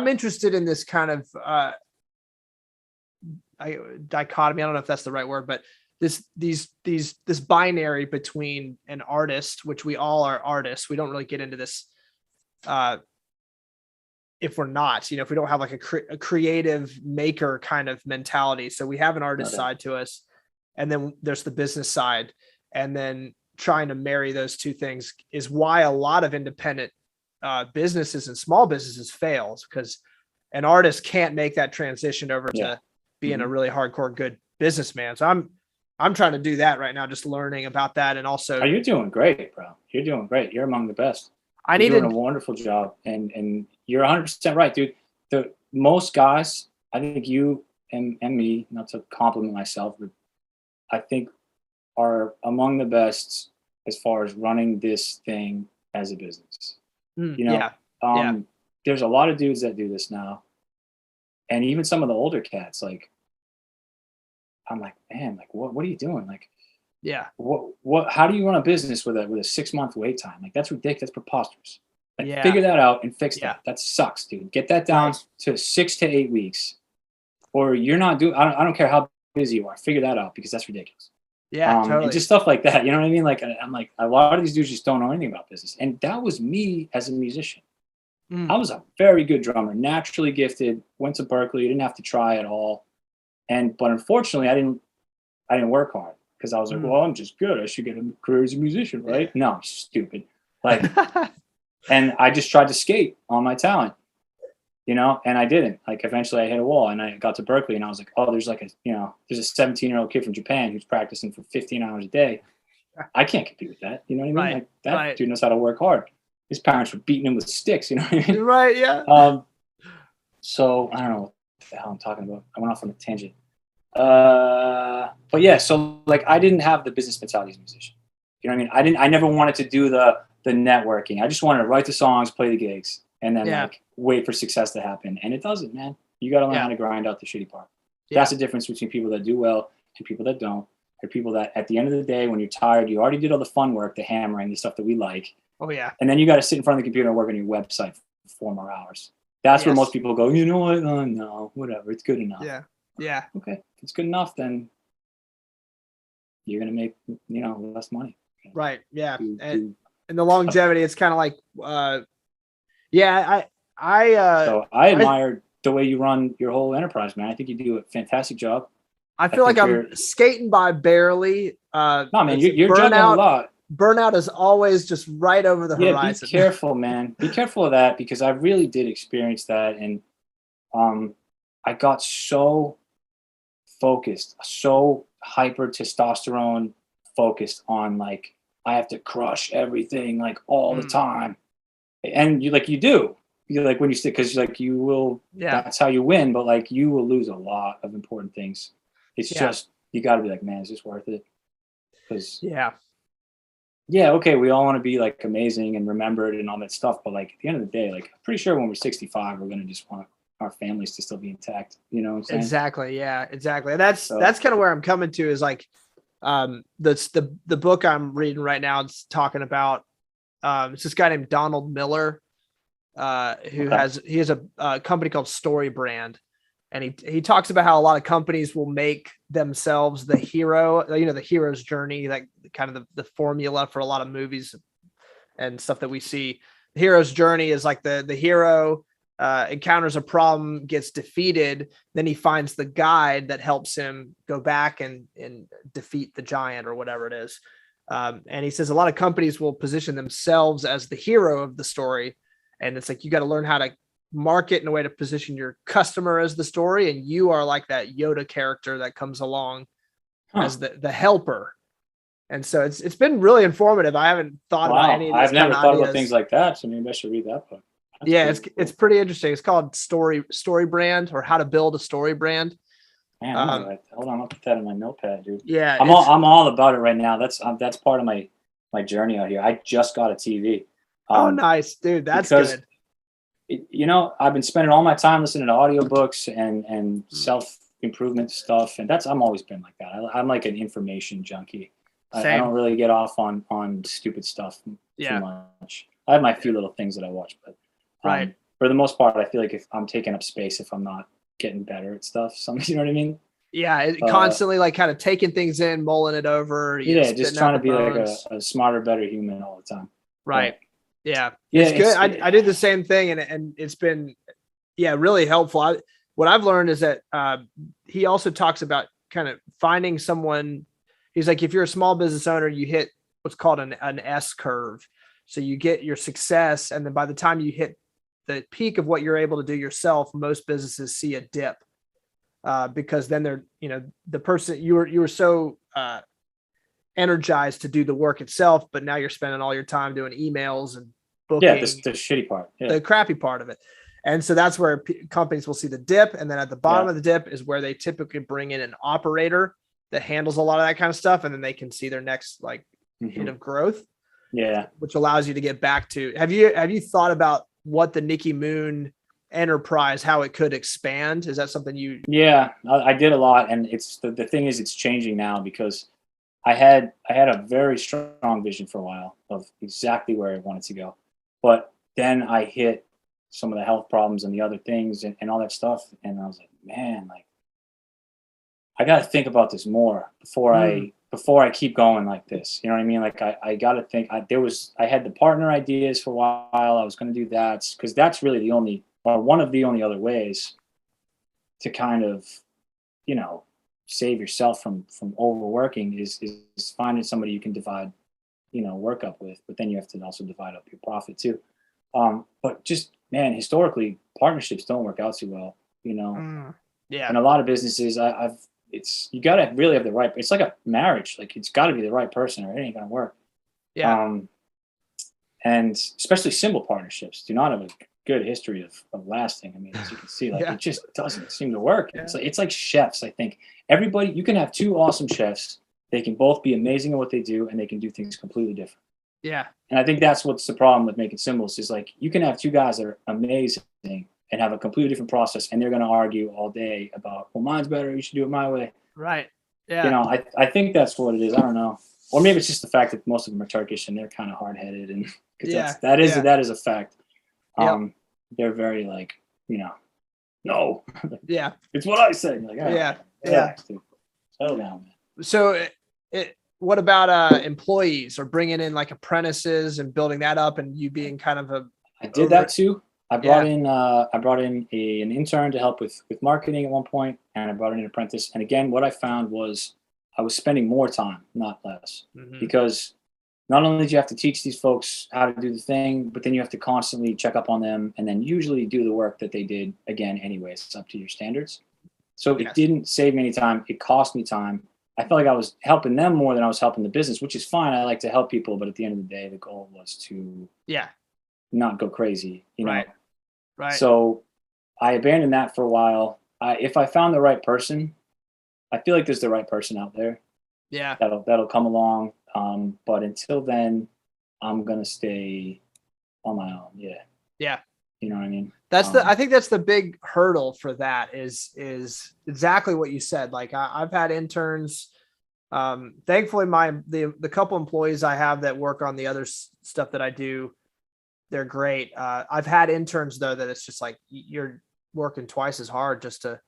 interested in this kind of dichotomy. I don't know if that's the right word, but this binary between an artist, which we all are artists. We don't really get into this if we're not, if we don't have like a creative maker kind of mentality. So we have an artist side to us, and then there's the business side, and then trying to marry those two things is why a lot of independent businesses and small businesses fails, because an artist can't make that transition over to being a really hardcore good businessman. So I'm trying to do that right now, just learning about that. And also, you're doing great, bro. You're doing great. You're among the best. You're doing a wonderful job, and you're 100% right, dude. The most guys, I think you and me, not to compliment myself, but I think are among the best as far as running this thing as a business. There's a lot of dudes that do this now, and even some of the older cats. Like, I'm like, man, like, what are you doing? Like, what? How do you run a business with a 6-month wait time? Like, that's ridiculous. That's preposterous. Like, figure that out and fix that. That sucks, dude. Get that down to 6 to 8 weeks, or you're not doing. I don't care how busy you are. Figure that out because that's ridiculous. Yeah, And totally. just stuff like that. You know what I mean? Like, I'm like, a lot of these dudes just don't know anything about business. And that was me as a musician. I was a very good drummer, naturally gifted, went to Berkeley, didn't have to try at all. But unfortunately, I didn't work hard because I was like, well, I'm just good. I should get a career as a musician, right? No, I'm stupid. Like, and I just tried to skate on my talent, and I didn't. Like, eventually I hit a wall, and I got to Berkeley, and I was like, oh, there's like there's a 17-year-old kid from Japan who's practicing for 15 hours a day. I can't compete with that. You know what I mean? Right, Like, that right. dude knows how to work hard. His parents were beating him with sticks. You know what I mean? Right, yeah. So I don't know what the hell I'm talking about. I went off on a tangent. But yeah, so like, I didn't have the business mentality as a musician. You know what I mean? I never wanted to do the networking. I just wanted to write the songs, play the gigs, and then like wait for success to happen. And it doesn't, man. You got to learn how to grind out the shitty part. That's the difference between people that do well and people that don't. Or people that at the end of the day, when you're tired, you already did all the fun work, the hammering, the stuff that we like. Oh yeah. And then you got to sit in front of the computer and work on your website for 4 more hours. That's where most people go, you know what? No, whatever. It's good enough. Yeah. Yeah. Okay. If it's good enough, then you're going to make, less money. Right. Yeah. And the longevity, it's kind of like, so I admired the way you run your whole enterprise, man. I think you do a fantastic job. I feel like I'm skating by barely. No, man, you're juggling a lot. Burnout is always just right over the horizon. Be careful, man. Be careful of that, because I really did experience that. And I got so focused, so hyper testosterone focused on, like, I have to crush everything like all the time. And you do. You like when you stick, because like you will, that's how you win, but like you will lose a lot of important things. It's just, you got to be like, man, is this worth it? Because okay, we all want to be like amazing and remembered and all that stuff, but like at the end of the day, like, I'm pretty sure when we're 65, we're gonna just want our families to still be intact. You know what I'm saying? Exactly. Yeah, exactly. And that's kind of where I'm coming to, is like, the book I'm reading right now, it's talking about, it's this guy named Donald Miller, who has a company called Story Brand. And he talks about how a lot of companies will make themselves the hero, the hero's journey, like kind of the formula for a lot of movies and stuff that we see. The hero's journey is like the hero encounters a problem, gets defeated, then he finds the guide that helps him go back and defeat the giant or whatever it is. And he says a lot of companies will position themselves as the hero of the story. And it's like, you got to learn how to market in a way to position your customer as the story, and you are like that Yoda character that comes along as the helper. And so it's been really informative. I haven't thought about any of these. I've never thought about things like that, so maybe I should read that book. It's pretty interesting. It's called Story Brand, or How to Build a Story Brand. Man, hold on, I'll put that in my notepad, dude. Yeah, I'm all about it right now. That's part of my journey out here. I just got a TV. Oh, nice, dude. That's good. I've been spending all my time listening to audiobooks and self-improvement stuff. And I'm always been like that. I'm like an information junkie. I don't really get off on stupid stuff too much. I have my few little things that I watch, but for the most part, I feel like if I'm taking up space, if I'm not getting better at stuff, you know what I mean? Yeah. Constantly like kind of taking things in, mulling it over. Just trying to be like a smarter, better human all the time. Right. But, yeah, it's good. I did the same thing, and it's been, really helpful. What I've learned is that he also talks about kind of finding someone. He's like, if you're a small business owner, you hit what's called an S curve. So you get your success, and then by the time you hit the peak of what you're able to do yourself, most businesses see a dip, because then they're, the person you were so energized to do the work itself, but now you're spending all your time doing emails and booking. Yeah, the shitty part, the crappy part of it. And so that's where companies will see the dip, and then at the bottom of the dip is where they typically bring in an operator that handles a lot of that kind of stuff, and then they can see their next hit of growth. Yeah, which allows you to get back to. Have you thought about what the Nicky Moon enterprise, how it could expand? Is that something you? Yeah, I did a lot, and it's the thing is, it's changing now, because I had a very strong vision for a while of exactly where I wanted to go. But then I hit some of the health problems and the other things and all that stuff. And I was like, man, like, I got to think about this more before I before I keep going like this. You know what I mean? Like I got to think. I had the partner ideas for a while. I was going to do that because that's really the only, or one of the only other ways to kind of, you know, save yourself from overworking is finding somebody you can divide, you know, work up with. But then you have to also divide up your profit too. But just, man, historically, partnerships don't work out too well. You know, Yeah. and a lot of businesses, you got to really have the right. It's like a marriage. Like it's got to be the right person, or it ain't gonna work. Yeah. And especially cymbal partnerships do not have a good history of lasting. I mean, as you can see, like it just doesn't seem to work. Yeah. It's like chefs. I think everybody, you can have two awesome chefs. They can both be amazing at what they do, and they can do things completely different. Yeah. And I think that's what's the problem with making cymbals is like you can have two guys that are amazing and have a completely different process, and they're going to argue all day about, well, mine's better, you should do it my way. Right. Yeah. You know, I think that's what it is. I don't know. Or maybe it's just the fact that most of them are Turkish and they're kind of hard-headed, and that is a fact. They're very like, you know, no. Yeah. It's what I say. Like, yeah. Dude. Settle down, man. So what about employees or bringing in like apprentices and building that up, and you being kind of I did that too. I brought in an intern to help with marketing at one point, and I brought in an apprentice. And again, what I found was I was spending more time, not less, because not only do you have to teach these folks how to do the thing, but then you have to constantly check up on them and then usually do the work that they did again anyways, up to your standards. So it didn't save me any time. It cost me time. I felt like I was helping them more than I was helping the business, which is fine. I like to help people, but at the end of the day, the goal was to not go crazy, you know? Right. So I abandoned that for a while. If I found the right person, I feel like there's the right person out there. Yeah. That'll come along. But until then, I'm gonna stay on my own. Yeah. Yeah. You know what I mean? I think that's the big hurdle for that is exactly what you said. Like I've had interns. Thankfully the couple employees I have that work on the other stuff that I do, they're great. I've had interns though, that it's just like you're working twice as hard just to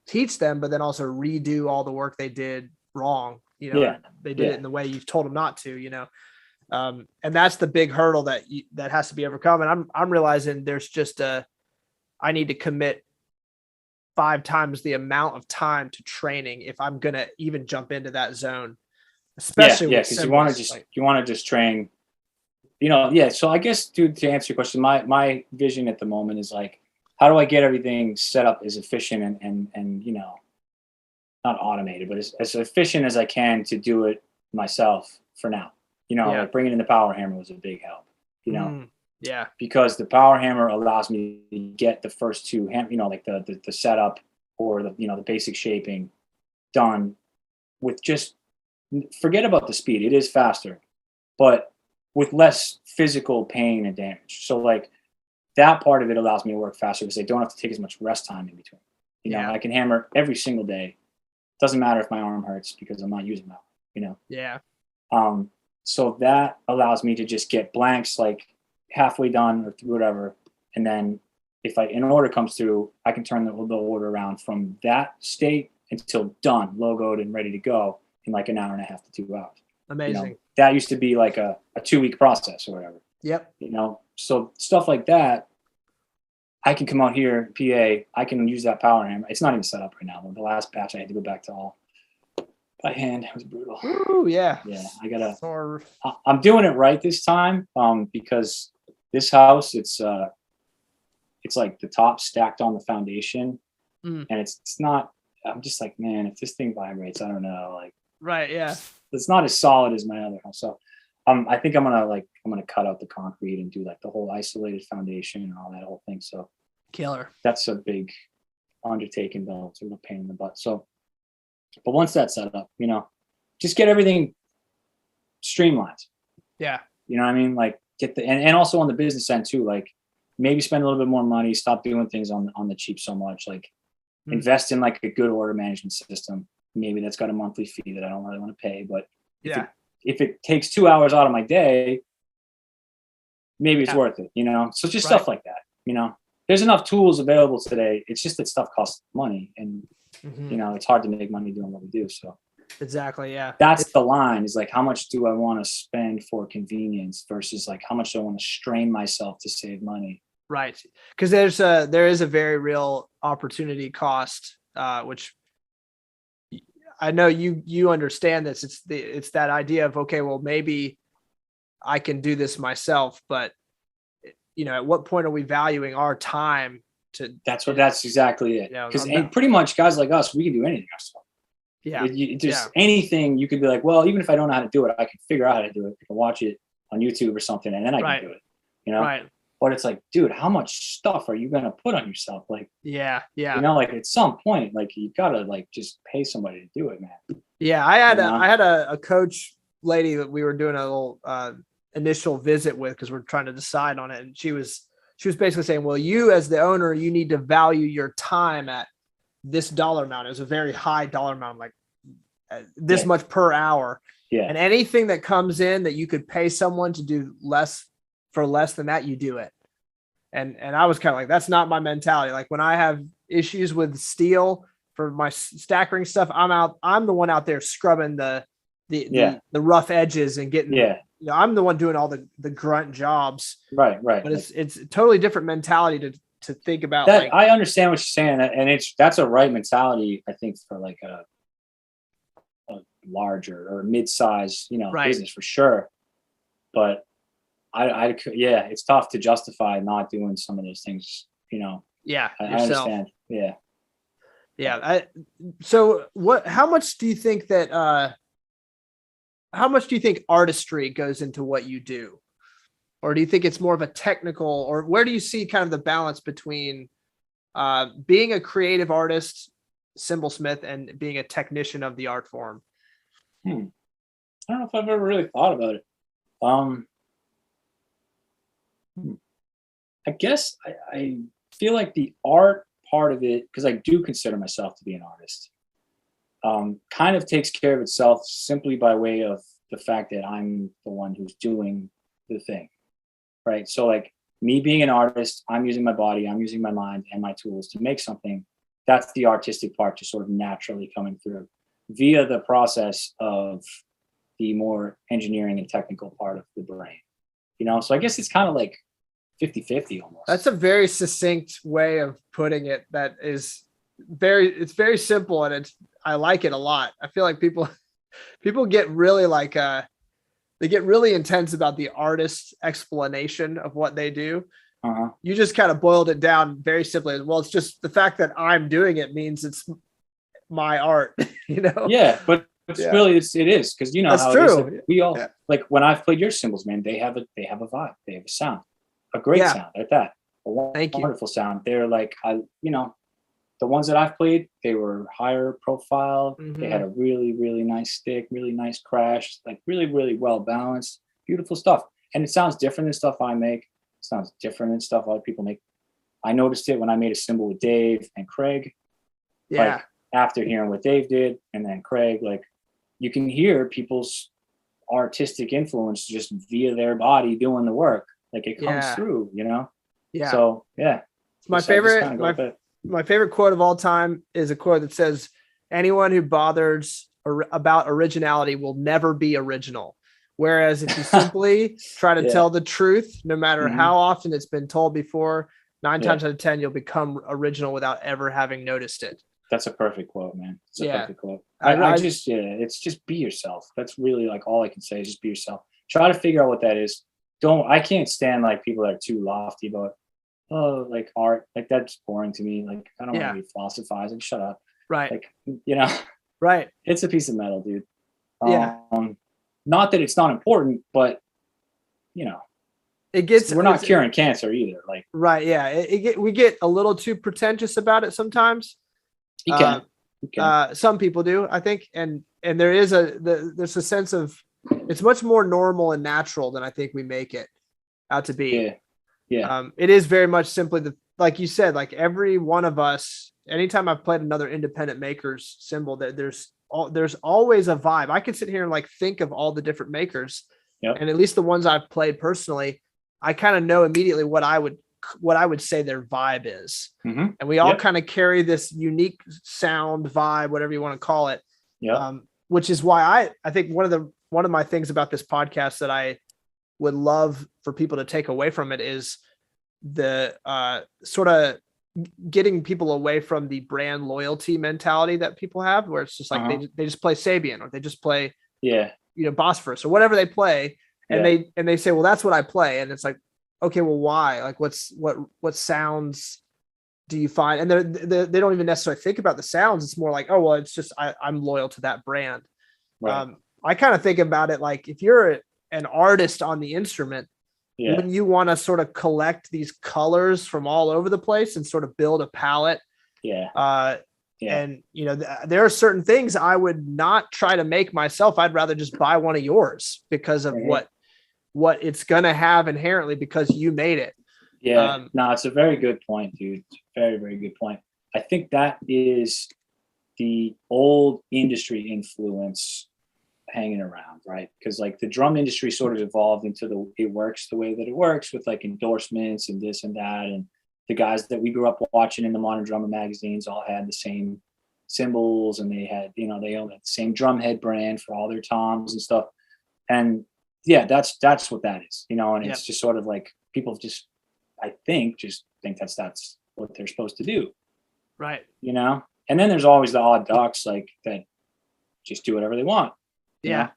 teach them, but then also redo all the work they did wrong. You know, they did it in the way you've told them not to, you know? And that's the big hurdle that has to be overcome. And I'm realizing there's just I need to commit 5 times the amount of time to training if I'm going to even jump into that zone, especially because you want to just train, you know. So I guess, dude, to answer your question, my vision at the moment is like, how do I get everything set up as efficient and you know, not automated, but as efficient as I can to do it myself for now. You know, like bringing in the power hammer was a big help, you know? Because the power hammer allows me to get the first two, you know, like the setup or the, you know, the basic shaping done with just, forget about the speed. It is faster, but with less physical pain and damage. So like that part of it allows me to work faster because I don't have to take as much rest time in between. You know, I can hammer every single day. Doesn't matter if my arm hurts because I'm not using my arm, you know? Yeah. So that allows me to just get blanks like halfway done or whatever. And then if an order comes through, I can turn the order around from that state until done, logoed and ready to go in like an hour and a half to 2 hours. Amazing. You know, that used to be like a 2-week process or whatever. Yep. You know, so stuff like that, I can come out here, PA, I can use that power hammer. It's not even set up right now. The last batch I had to go back to all by hand. It was brutal. Ooh, yeah. Yeah, I'm doing it right this time because this house, it's like the top stacked on the foundation, and it's not. I'm just like, man, if this thing vibrates, I don't know. Like, right, yeah, it's not as solid as my other house. So, I think I'm gonna cut out the concrete and do like the whole isolated foundation and all that whole thing. So, killer. That's a big undertaking, though. It's a real pain in the butt. So. But once that's set up, you know, just get everything streamlined. Yeah. You know what I mean? Like get and also on the business end too, like maybe spend a little bit more money, stop doing things on the cheap so much, like invest in like a good order management system. Maybe that's got a monthly fee that I don't really want to pay, but if it takes 2 hours out of my day, maybe it's worth it, you know? So just stuff like that, you know, there's enough tools available today. It's just that stuff costs money and, you know, it's hard to make money doing what we do. So Exactly. Yeah. That's the line, is like, how much do I want to spend for convenience versus like how much do I want to strain myself to save money? Right. Because there is a very real opportunity cost, which I know you understand this. It's that idea of, okay, well, maybe I can do this myself, but at what point are we valuing our time to? That's exactly it. Because pretty much guys like us, we can do anything ourselves. Yeah. Just anything you could be like, well, even if I don't know how to do it, I can figure out how to do it. I can watch it on YouTube or something, and then I can do it. Right. But it's like, dude, how much stuff are you gonna put on yourself? Like, yeah. Like at some point, like you gotta like just pay somebody to do it, man. Yeah, I had a coach lady that we were doing a little initial visit with because we're trying to decide on it, and she was basically saying, well, you as the owner, you need to value your time at this dollar amount. It was a very high dollar amount, like this much per hour. Yeah. And anything that comes in that you could pay someone to do less than that, you do it. And I was kind of like, that's not my mentality. Like when I have issues with steel for my stackering stuff, I'm the one out there scrubbing the rough edges and getting, I'm the one doing all the grunt jobs. Right. But it's a totally different mentality to think about that. Like, I understand what you're saying, and that's a right mentality, I think, for like a larger or mid-size, business for sure. But it's tough to justify not doing some of those things, Yeah, I understand. Yeah. So how much do you think artistry goes into what you do? Or do you think it's more of a technical, or where do you see kind of the balance between being a creative artist, cymbalsmith, and being a technician of the art form? I don't know if I've ever really thought about it. I guess I feel like the art part of it, because I do consider myself to be an artist, kind of takes care of itself simply by way of the fact that I'm the one who's doing the thing. Right. So like me being an artist, I'm using my body, I'm using my mind and my tools to make something. That's the artistic part just sort of naturally coming through via the process of the more engineering and technical part of the brain. So I guess it's kind of like 50-50 almost. That's a very succinct way of putting it. That is it's very simple, and I like it a lot. I feel like people get really like they get really intense about the artist's explanation of what they do. You just kind of boiled it down very simply. Well, it's just the fact that I'm doing it means it's my art, Yeah, but really it is, because that's how true. It is. We all like when I've played your cymbals, man. They have a vibe. They have a sound, a great sound at that. Wonderful sound. They're like the ones that I've played, they were higher profile. They had a really, really nice stick, really nice crash, like really, really well balanced, beautiful stuff. And it sounds different than stuff I make. It sounds different than stuff other people make. I noticed it when I made a cymbal with Dave and Craig. Yeah. Like, after hearing what Dave did and then Craig, like you can hear people's artistic influence just via their body doing the work. Like it comes through, Yeah. So My favorite quote of all time is a quote that says, anyone who bothers about originality will never be original. Whereas if you simply try to tell the truth, no matter how often it's been told before, 9 times out of 10, you'll become original without ever having noticed it. That's a perfect quote, man. It's a perfect quote. It's just be yourself. That's really like all I can say is just be yourself. Try to figure out what that is. I can't stand like people that are too lofty about, like art, like that's boring to me. Like I don't want to be philosophized. Like shut up. Right. Like, right. It's a piece of metal, dude. Yeah. Not that it's not important, but we're not curing cancer either. Like right. Yeah. We get a little too pretentious about it sometimes. You can. Some people do, I think. And there's a sense of, it's much more normal and natural than I think we make it out to be. Yeah. It is very much simply like you said, like every one of us, anytime I've played another independent maker's cymbal, that there's always a vibe. I could sit here and like think of all the different makers, and at least the ones I've played personally, I kind of know immediately what I would say their vibe is. And we all kind of carry this unique sound vibe, whatever you want to call it. which is why I think one of my things about this podcast that I would love for people to take away from it is the sort of getting people away from the brand loyalty mentality that people have, where it's just like they just play Sabian, or they just play Bosphorus or whatever they play, and they say, well, that's what I play, and it's like, okay, well, why? Like, what sounds do you find? And they don't even necessarily think about the sounds. It's more like, oh, well, it's just I'm loyal to that brand. Right. I kind of think about it like, if you're an artist on the instrument, when you want to sort of collect these colors from all over the place and sort of build a palette. And there are certain things I would not try to make myself. I'd rather just buy one of yours because of what it's going to have inherently, because you made it. No, it's a very good point, dude. Very, very good point. I think that is the old industry influence hanging around, right? Because like the drum industry sort of evolved into it works the way that it works, with like endorsements and this and that. And the guys that we grew up watching in the Modern Drummer magazines all had the same cymbals, and they had, they owned the same drum head brand for all their toms and stuff. And that's what that is, and it's just sort of like people just, I think that's what they're supposed to do. Right. And then there's always the odd ducks like that just do whatever they want. Yeah.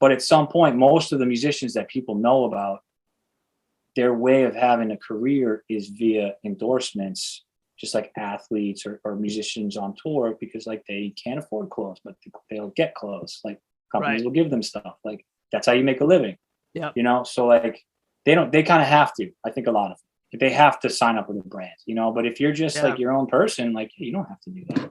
But at some point, most of the musicians that people know about, their way of having a career is via endorsements, just like athletes or musicians on tour, because like they can't afford clothes, but they'll get clothes. Like companies will give them stuff. Like that's how you make a living. Yeah. So like they kind of have to, I think a lot of them, they have to sign up with a brand, but if you're just like your own person, like you don't have to do that.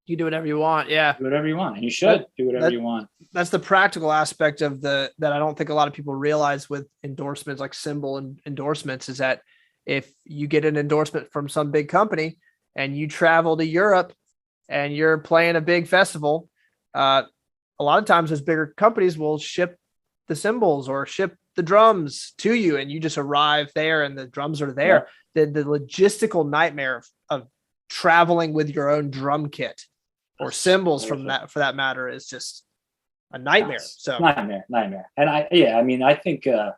You do whatever you want. Yeah. Do whatever you want. And you should do whatever you want. That's the practical aspect of that I don't think a lot of people realize with endorsements, like Cymbal and endorsements, is that if you get an endorsement from some big company and you travel to Europe and you're playing a big festival, a lot of times those bigger companies will ship the cymbals or ship the drums to you, and you just arrive there and the drums are there. The logistical nightmare of traveling with your own drum kit or cymbals for that matter is just a nightmare. So nightmare. And I think I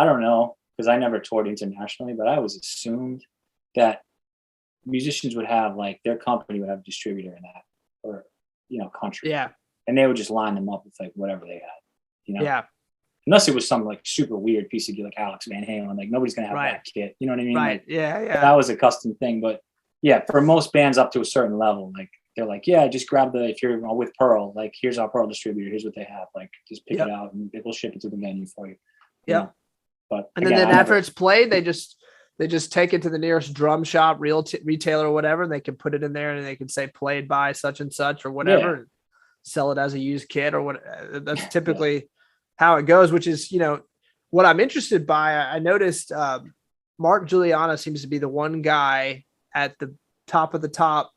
don't know, because I never toured internationally, but I always assumed that musicians would have like their company would have a distributor in that, or country. Yeah. And they would just line them up with like whatever they had. Yeah. Unless it was some like super weird piece of gear like Alex Van Halen, like nobody's gonna have that kit. You know what I mean? Right. Like, yeah. That was a custom thing. But for most bands up to a certain level, like they're like, just grab if you're with Pearl, like here's our Pearl distributor, here's what they have. Like just pick it out and we'll ship it to the venue for you. Yeah. But again, then after it's played, they just take it to the nearest drum shop, retailer or whatever, and they can put it in there and they can say played by such and such or whatever, and sell it as a used kit or what. That's typically how it goes, which is, what I'm interested by. I noticed Mark Giuliano seems to be the one guy at the top of the top,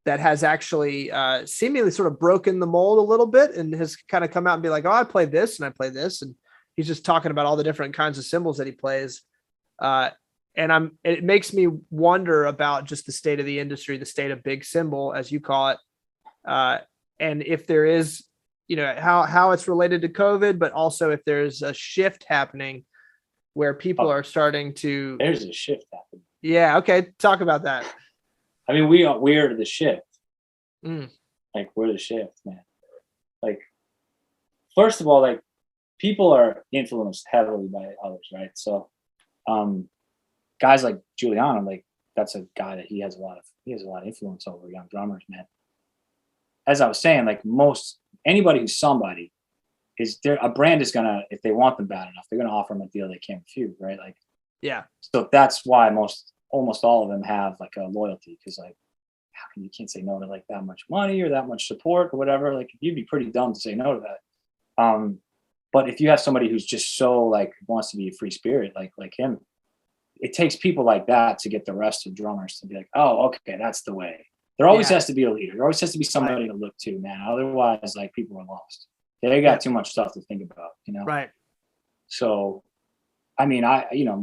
that has actually seemingly sort of broken the mold a little bit and has kind of come out and be like, oh, I play this and I play this. And he's just talking about all the different kinds of cymbals that he plays. And it makes me wonder about just the state of the industry, the state of big cymbal, as you call it. And if there is, how it's related to COVID, but also if there's a shift happening where people are starting to. There's a shift happening. Yeah. Okay. Talk about that. I mean, we're the shift. Mm. Like we're the shift, man. Like, first of all, like people are influenced heavily by others, right? So, guys like Giuliano, like that's a guy that he has a lot of influence over young drummers, man. As I was saying, like anybody who's somebody is there. A brand is gonna, if they want them bad enough, they're gonna offer them a deal they can't refuse, right? Like, So that's why almost all of them have like a loyalty, because like you can't say no to like that much money or that much support or whatever. Like you'd be pretty dumb to say no to that. But if you have somebody who's just so like wants to be a free spirit, like him, it takes people like that to get the rest of drummers to be like, oh, okay, that's the way. There always has to be a leader. There always has to be somebody to look to, man. Otherwise, like people are lost. They got too much stuff to think about, Right. So, I mean,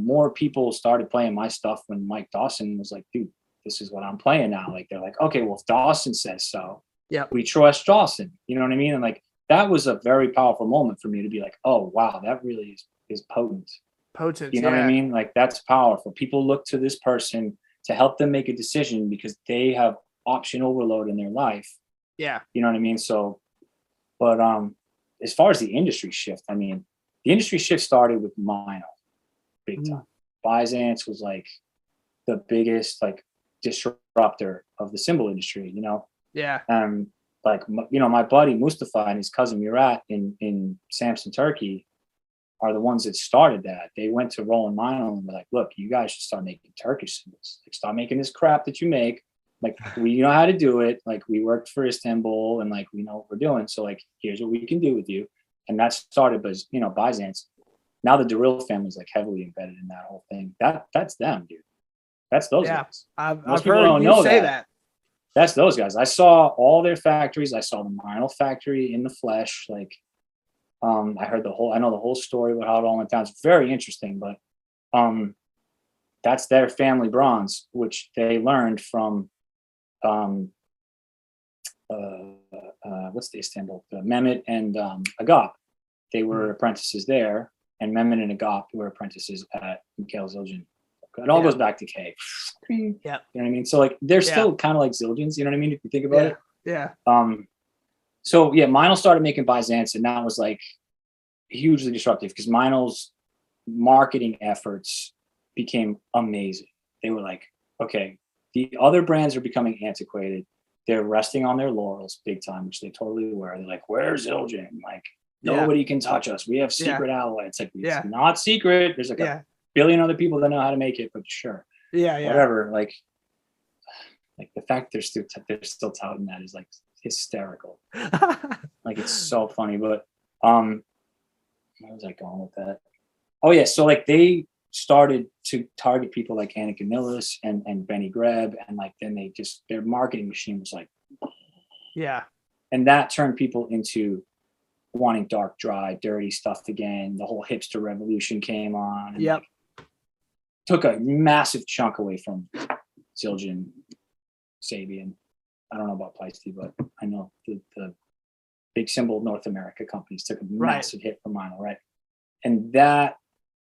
more people started playing my stuff when Mike Dawson was like, dude, this is what I'm playing now. Like, they're like, okay, well, if Dawson says so, Yeah. We trust Dawson. You know what I mean? And like, that was a very powerful moment for me to be like, oh, wow, that really is potent. Potent. You know what I mean? Like, that's powerful. People look to this person to help them make a decision because they have option overload in their life. Yeah. You know what I mean? So, but as far as the industry shift, I mean, the industry shift started with Mino, big time. Byzance was like the biggest like disruptor of the cymbal industry, you know? Yeah. Like, you know, my buddy Mustafa and his cousin Murat in Samsun, Turkey are the ones that started that. They went to Roland Mino and were like, look, you guys should start making Turkish cymbals. Like, stop making this crap that you make. Like, we know how to do it. Like, we worked for Istanbul and like, we know what we're doing. So like, here's what we can do with you. And that started as, you know, Byzance. Now the Daril family is like heavily embedded in that whole thing. That's them, dude. That's those guys. I've people heard don't you know say that. That's those guys. I saw all their factories. I saw the Mino factory in the flesh. Like, I heard I know the whole story about how it all went down. It's very interesting, but that's their family bronze, which they learned from what's the Istanbul? Mehmet and Agop. They were apprentices there, and Mehmet and Agop were apprentices at Mikhail Zildjian. It all goes back to K. Yeah. You know what I mean? So like, they're still kind of like Zildjians, you know what I mean? If you think about it. Yeah. So yeah, Mino started making Byzance, and that was like hugely disruptive because Mino's marketing efforts became amazing. They were like, okay, the other brands are becoming antiquated. They're resting on their laurels big time, which they totally were. They're like, where's Zildjian? Like, nobody can touch us. We have secret alloy. It's like, it's not secret. There's like a billion other people that know how to make it, but sure. Whatever. Like the fact they're still touting that is like hysterical. Like, it's so funny. But where was I going with that? Oh yeah, so like, they started to target people like Annika Millis and Benny Greb, and like, then their marketing machine was like, and that turned people into wanting dark, dry, dirty stuff again. The whole hipster revolution came on. And like, took a massive chunk away from Zildjian, Sabian. I don't know about Pleisty, but I know the big Cymbal North America companies took a massive hit from Mino, right? And that,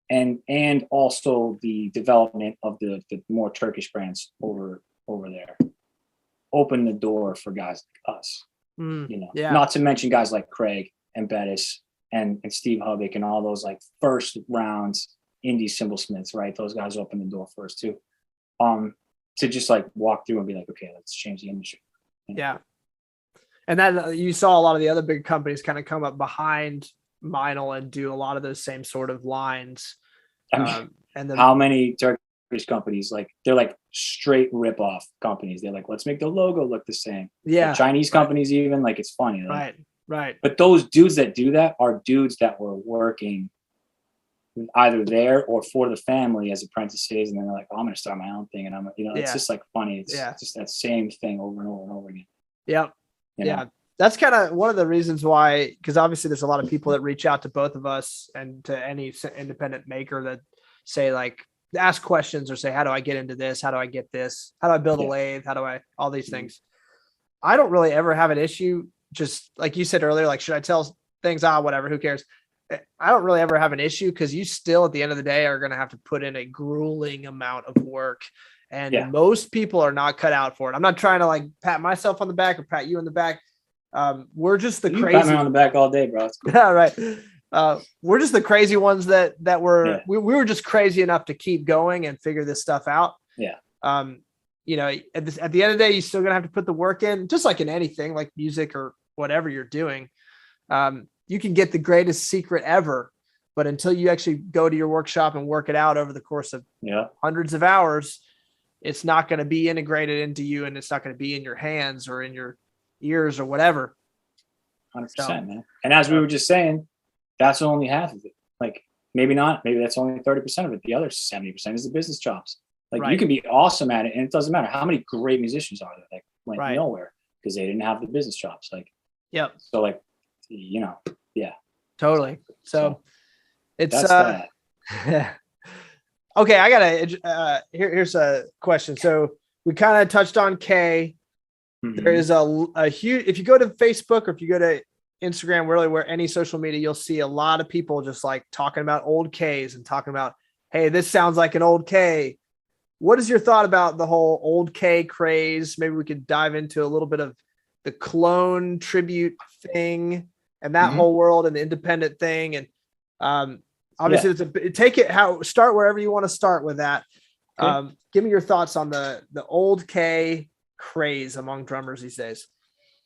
and also the development of the more Turkish brands over there opened the door for guys like us. You know, not to mention guys like Craig and Bettis and Steve Hubbock and all those like first rounds indie cymbalsmiths, right? Those guys opened the door for us too. To just like walk through and be like, okay, let's change the industry. You know? Yeah. And then you saw a lot of the other big companies kind of come up behind Mino and do a lot of those same sort of lines. I mean, and then, how many Turkish companies, like, they're like straight rip-off companies. They're like, let's make the logo look the same. Yeah. Like Chinese companies even, like, it's funny. Like, right. But those dudes that do that are dudes that were working either there or for the family as apprentices, and then they're like, oh, I'm gonna start my own thing, and it's just like funny. It's just that same thing over and over and over again. Yep. You know? That's kind of one of the reasons why, because obviously there's a lot of people that reach out to both of us and to any independent maker that say, like, ask questions or say, how do I get into this? How do I get this? How do I build a lathe? How do I, all these things. I don't really ever have an issue. Just like you said earlier, like, should I tell things? Whatever, who cares? I don't really ever have an issue, because you still at the end of the day are going to have to put in a grueling amount of work, and most people are not cut out for it. I'm not trying to like pat myself on the back or pat you on the back. We're just the crazy. Pat me on the back all day, bro. Cool. Yeah, right. We're just the crazy ones that were we were just crazy enough to keep going and figure this stuff out. Yeah. You know, at the end of the day, you're still gonna have to put the work in, just like in anything, like music or whatever you're doing. You can get the greatest secret ever, but until you actually go to your workshop and work it out over the course of hundreds of hours, it's not going to be integrated into you, and it's not going to be in your hands or in your ears or whatever. 100%, man. And as we were just saying, that's only half of it. Like, maybe not, maybe that's only 30% of it. The other 70% is the business chops. Like, you can be awesome at it, and it doesn't matter how many great musicians are there that went nowhere because they didn't have the business chops. Like, so like, you know, totally. So it's that. Okay, I gotta here's a question. So we kind of touched on K. There is a huge, if you go to Facebook or if you go to Instagram, really where any social media, you'll see a lot of people just like talking about old Ks and talking about, hey, this sounds like an old K. What is your thought about the whole old K craze? Maybe we could dive into a little bit of the clone tribute thing and that whole world and the independent thing. And obviously start wherever you want to start with that. Okay. Give me your thoughts on the old K craze among drummers these days.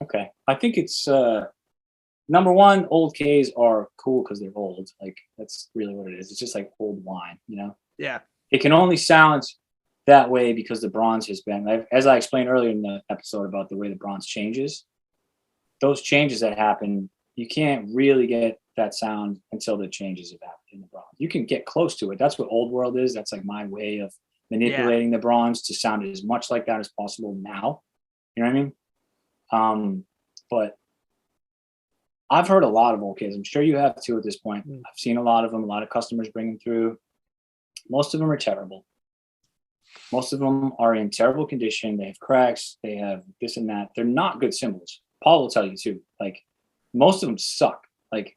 Okay. I think it's number one, old Ks are cool because they're old. Like that's really what it is. It's just like old wine, you know? Yeah. It can only sound that way because the bronze has been, as I explained earlier in the episode about the way the bronze changes, those changes that happen, you can't really get that sound until the changes have happened in the bronze. You can get close to it. That's what old world is. That's like my way of manipulating the bronze to sound as much like that as possible now. You know what I mean? But I've heard a lot of old Ks. I'm sure you have too at this point. I've seen a lot of them. A lot of customers bring them through. Most of them are terrible. Most of them are in terrible condition. They have cracks. They have this and that. They're not good cymbals. Paul will tell you too. Like most of them suck. Like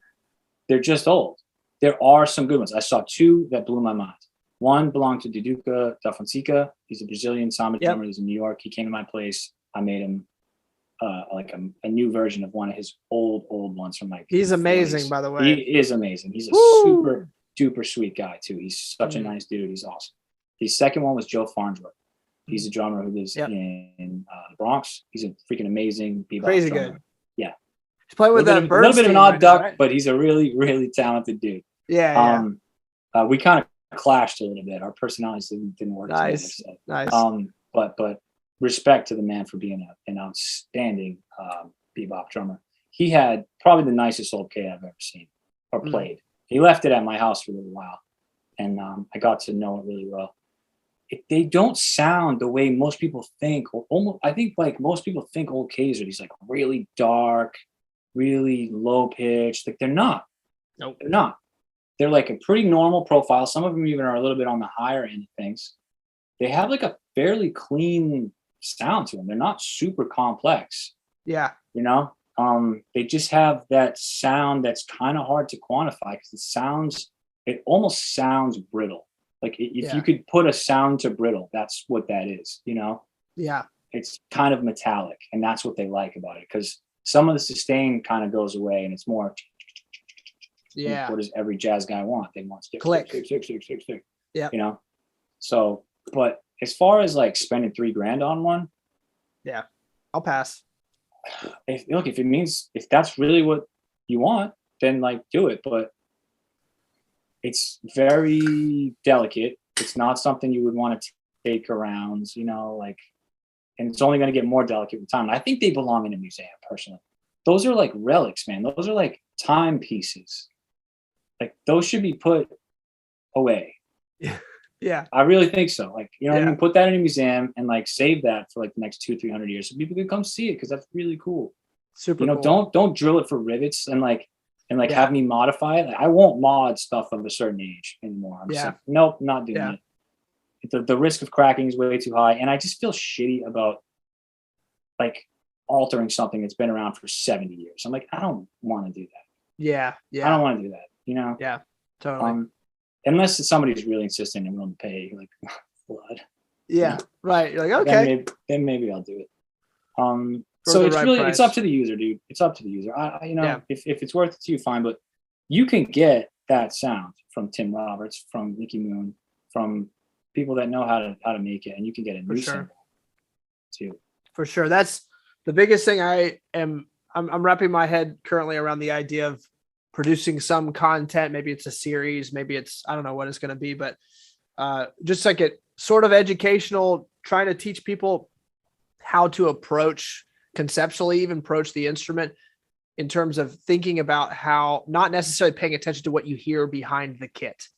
they're just old. There are some good ones. I saw two that blew my mind. One belonged to Duduca da Fonseca. He's a Brazilian samba drummer. He's in New York. He came to my place. I made him like a new version of one of his old ones from like. He's amazing, 40s. by the way. He is amazing. He's a super duper sweet guy too. He's such a nice dude. He's awesome. The second one was Joe Farnsworth. He's a drummer who lives in the Bronx. He's a freaking amazing bebop crazy drummer. good. Yeah. He's playing with a little bit of an odd duck, but he's a really, really talented dude. Yeah. We kind of clashed a little bit. Our personalities didn't work together. So. Nice. But respect to the man for being an outstanding bebop drummer. He had probably the nicest old K I've ever seen or played. He left it at my house for a little while, and I got to know it really well. They don't sound the way most people think. I think like most people think old Ks are these like really dark, really low pitched. Like they're not. Nope. They're not. They're like a pretty normal profile. Some of them even are a little bit on the higher end of things. They have like a fairly clean sound to them. They're not super complex. Yeah. You know, they just have that sound that's kind of hard to quantify because it almost sounds brittle. Like if you could put a sound to brittle, that's what that is, you know? Yeah. It's kind of metallic, and that's what they like about it because some of the sustain kind of goes away and it's more. Yeah. What does every jazz guy want? They want stick, click. Stick. Yeah. You know? So, but as far as like spending $3,000 on one. Yeah. I'll pass. If that's really what you want, then like do it. But it's very delicate. It's not something you would want to take around, you know, like, and it's only going to get more delicate with time. And I think they belong in a museum, personally. Those are like relics, man. Those are like timepieces. Like those should be put away. Yeah. I really think so. Like, you know what I mean? Put that in a museum and like save that for like the next 200-300 years so people can come see it because that's really cool. Super cool. Don't drill it for rivets and have me modify it. Like, I won't mod stuff of a certain age anymore. I'm just like, nope, not doing it. The risk of cracking is way too high. And I just feel shitty about like altering something that's been around for 70 years. I'm like, I don't want to do that. Yeah. Yeah. I don't want to do that, you know? Yeah, totally. Unless it's somebody who's really insistent and willing to pay like blood. Yeah. Right. You're like, okay. Then maybe I'll do it. So it's really, it's up to the user, dude. It's up to the user. If it's worth it to you, fine. But you can get that sound from Tim Roberts, from Nicky Moon, from people that know how to make it, and you can get a new cymbal too. For sure. That's the biggest thing. I'm wrapping my head currently around the idea of producing some content. Maybe it's a series, maybe it's, I don't know what it's going to be, but just like a sort of educational, trying to teach people how to conceptually even approach the instrument in terms of thinking about how, not necessarily paying attention to what you hear behind the kit.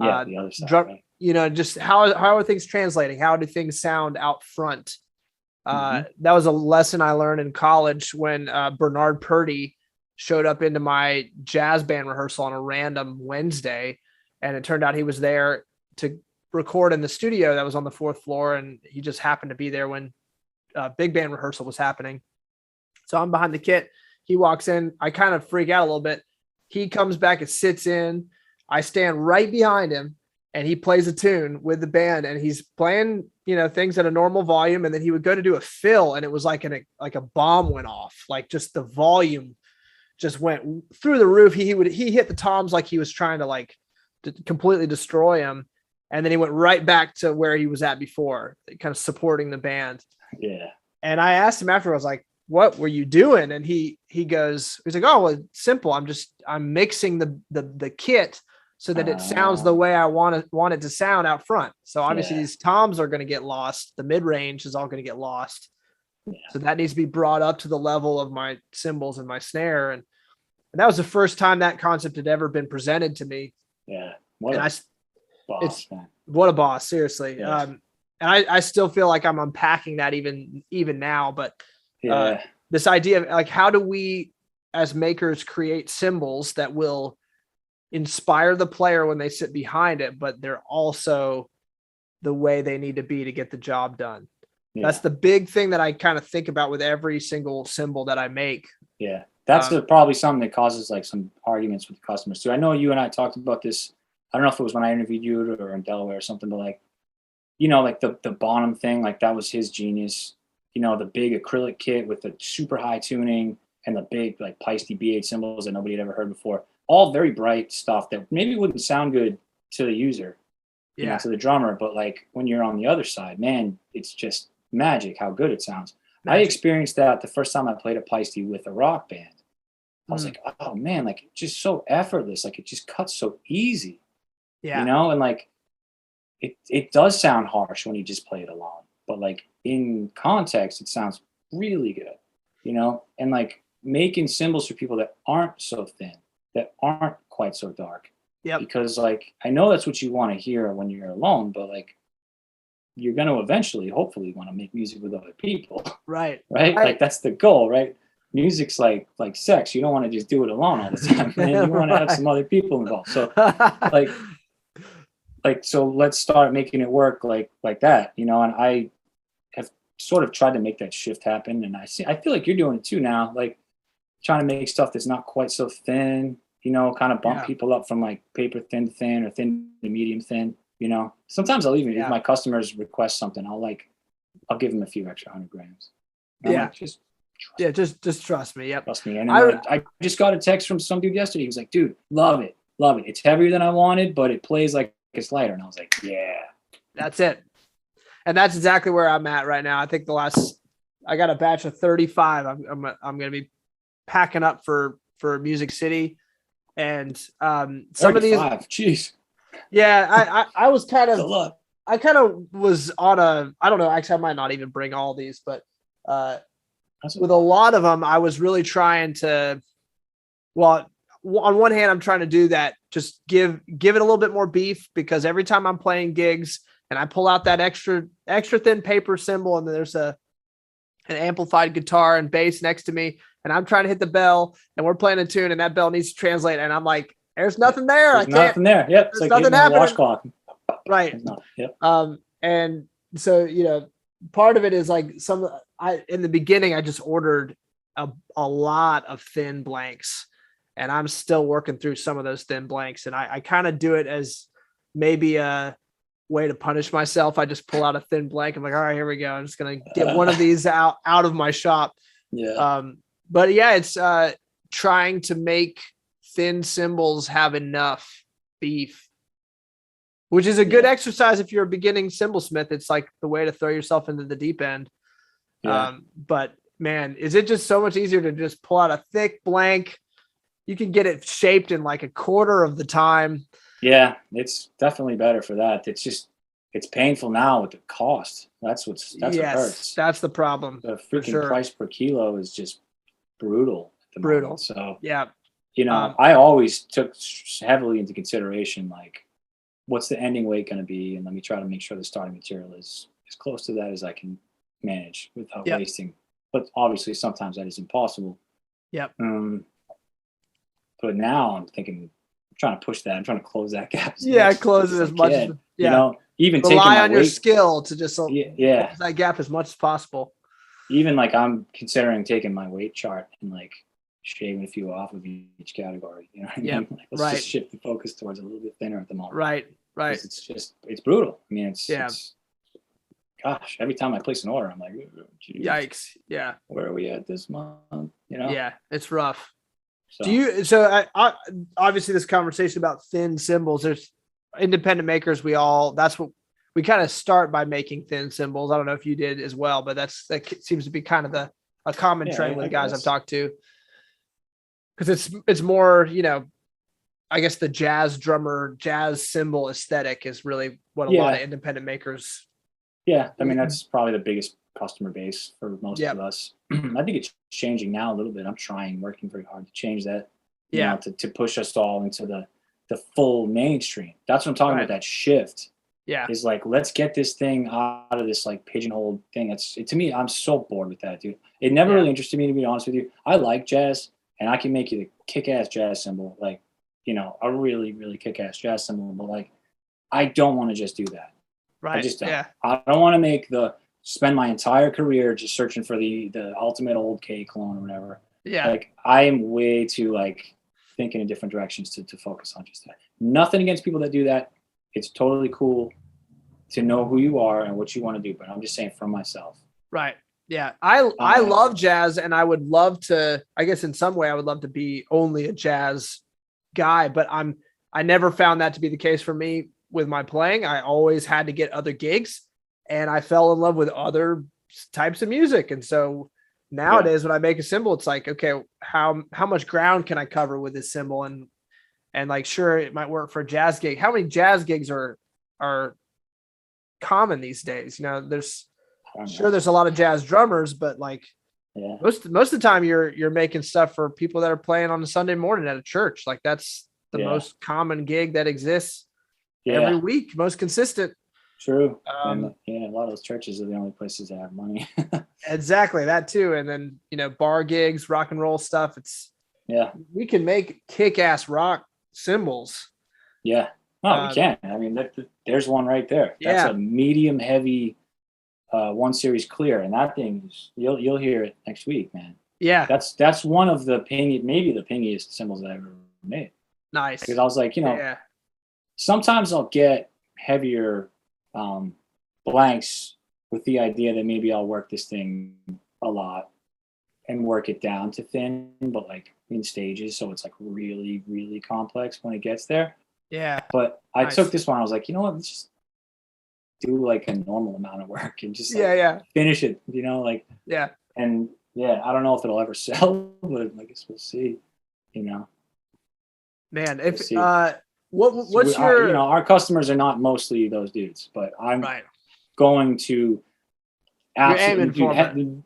The other side, you know, just how are things translating? How do things sound out front? That was a lesson I learned in college when Bernard Purdy showed up into my jazz band rehearsal on a random Wednesday. And it turned out he was there to record in the studio that was on the 4th floor. And he just happened to be there when big band rehearsal was happening. So I'm behind the kit. He walks in. I kind of freak out a little bit. He comes back and sits in. I stand right behind him, and he plays a tune with the band, and he's playing, things at a normal volume. And then he would go to do a fill, and it was like a bomb went off. Like just the volume just went through the roof. He hit the toms like he was trying to completely destroy him. And then he went right back to where he was at before, kind of supporting the band. Yeah. And I asked him after, I was like, what were you doing? And he's like, oh, well, it's simple. I'm mixing the kit so that it sounds the way I want it to sound out front. So obviously these toms are going to get lost. The mid range is all going to get lost. Yeah. So that needs to be brought up to the level of my cymbals and my snare. And that was the first time that concept had ever been presented to me. Yeah. What a boss, seriously. Yeah. And I still feel like I'm unpacking that even now, but this idea of like, how do we as makers create cymbals that will inspire the player when they sit behind it, but they're also the way they need to be to get the job done. Yeah. That's the big thing that I kind of think about with every single cymbal that I make. Yeah. That's probably something that causes like some arguments with customers too. I know you and I talked about this. I don't know if it was when I interviewed you or in Delaware or something, but like, like the Bonham thing, like that was his genius. The big acrylic kit with the super high tuning and the big like Peisty B8 cymbals that nobody had ever heard before. All very bright stuff that maybe wouldn't sound good to the user, to the drummer. But like when you're on the other side, man, it's just magic how good it sounds. Magic. I experienced that the first time I played a Peisty with a rock band. I was like, oh man, like just so effortless. Like it just cuts so easy. Yeah. And like it does sound harsh when you just play it alone. But like in context, it sounds really good, and like making cymbals for people that aren't so thin, that aren't quite so dark. Yeah. Because like, I know that's what you want to hear when you're alone, but like, you're going to eventually, hopefully want to make music with other people. Right. Right. Like that's the goal, right? Music's like sex. You don't want to just do it alone all the time, man. You want to have some other people involved. So so let's start making it work like that, and I have sort of tried to make that shift happen. And I feel like you're doing it too now, like trying to make stuff that's not quite so thin, kind of bump people up from like paper thin to thin or thin to medium thin, Sometimes I'll even, if my customers request something, I'll give them a few extra 100 grams. Like, just trust me. Yep. Trust me. And I just got a text from some dude yesterday. He was like, dude, love it. It's heavier than I wanted, but it plays like it's lighter. And I was like, yeah, that's it. And that's exactly where I'm at right now. I think I got a batch of 35. I'm going to be packing up for Music City. And some of these, jeez. Yeah, I was kind of, was on I don't know, actually I might not even bring all these, but with a lot of them, I was really trying to, well, on one hand, I'm trying to do that, just give it a little bit more beef, because every time I'm playing gigs and I pull out that extra thin paper cymbal, and there's an amplified guitar and bass next to me, and I'm trying to hit the bell, and we're playing a tune, and that bell needs to translate, and I'm like, there's nothing there. There's nothing there. Yep. There's nothing happening. Wash clock. Right. Yep. And so, part of it is like in the beginning, I just ordered a lot of thin blanks, and I'm still working through some of those thin blanks. And I kind of do it as maybe a way to punish myself. I just pull out a thin blank. I'm like, all right, here we go. I'm just going to get one of these out of my shop. Yeah. But yeah, it's trying to make thin cymbals have enough beef, which is a good exercise if you're a beginning cymbalsmith. It's like the way to throw yourself into the deep end. Yeah. But man, is it just so much easier to just pull out a thick blank? You can get it shaped in like a quarter of the time. Yeah, it's definitely better for that. It's painful now with the cost. That's what hurts. That's the problem. The freaking price per kilo is just brutal. Brutal. So yeah. I always took heavily into consideration, like, what's the ending weight going to be? And let me try to make sure the starting material is as close to that as I can manage without wasting. But obviously, sometimes that is impossible. Yep. But now I'm trying to push that. I'm trying to close that gap. Close it as much as, even rely on your skill to just close that gap as much as possible. even like I'm considering taking my weight chart and like shaving a few off of each category. You know what I Yep. mean? Like, let's just shift the focus towards a little bit thinner at the moment. Right. Because it's brutal. I mean, it's gosh, every time I place an order, I'm like, geez, yikes. Yeah. Where are we at this month? You know? Yeah, it's rough. So. So I obviously this conversation about thin cymbals, there's independent makers. That's what we kind of start by making thin cymbals. I don't know if you did as well, but that seems to be kind of a common trend with the guys I've talked to. Because it's more, I guess the jazz drummer, jazz cymbal aesthetic is really what a lot of independent makers. Yeah, I mean, that's probably the biggest customer base for most of us. I think it's changing now a little bit. I'm working very hard to change that, you know, to push us all into the full mainstream. That's what I'm talking about, that shift. Yeah. Is like, let's get this thing out of this like pigeonhole thing. To me, I'm so bored with that, dude. It never really interested me, to be honest with you. I like jazz, and I can make you the kick-ass jazz cymbal, like, you know, a really, really kick-ass jazz cymbal, but like, I don't want to just do that. Right. I just don't. Yeah. I don't want to spend my entire career just searching for the ultimate old K clone or whatever. Yeah. Like, I am way too like thinking in different directions to focus on just that. Nothing against people that do that. It's totally cool to know who you are and what you want to do, but I'm just saying for myself. Right. Yeah. I love jazz, and I would love to, I guess in some way I would love to be only a jazz guy, but I never found that to be the case for me with my playing. I always had to get other gigs, and I fell in love with other types of music. And so nowadays when I make a cymbal, it's like, okay, how much ground can I cover with this cymbal? And like, sure, it might work for a jazz gig. How many jazz gigs are common these days? You know, there's a lot of jazz drummers, but like most of the time you're making stuff for people that are playing on a Sunday morning at a church. Like, that's the most common gig that exists every week, most consistent. True. And a lot of those churches are the only places that have money. Exactly, that too. And then, bar gigs, rock and roll stuff. We can make kick-ass rock cymbals. Yeah. Oh, we can. I mean, there's one right there. That's a medium heavy 1 series clear, and that thing is, you'll hear it next week, man. Yeah. That's one of the maybe the pingiest cymbals I ever made. Nice. Because I was like, sometimes I'll get heavier blanks with the idea that maybe I'll work this thing a lot and work it down to thin, but like in stages, so it's like really, really complex when it gets there. Yeah. But I took this one, I was like, you know what, let's just do like a normal amount of work and just finish it, And I don't know if it'll ever sell, but I guess we'll see, Man, if what's your our customers are not mostly those dudes, but I'm going to absolutely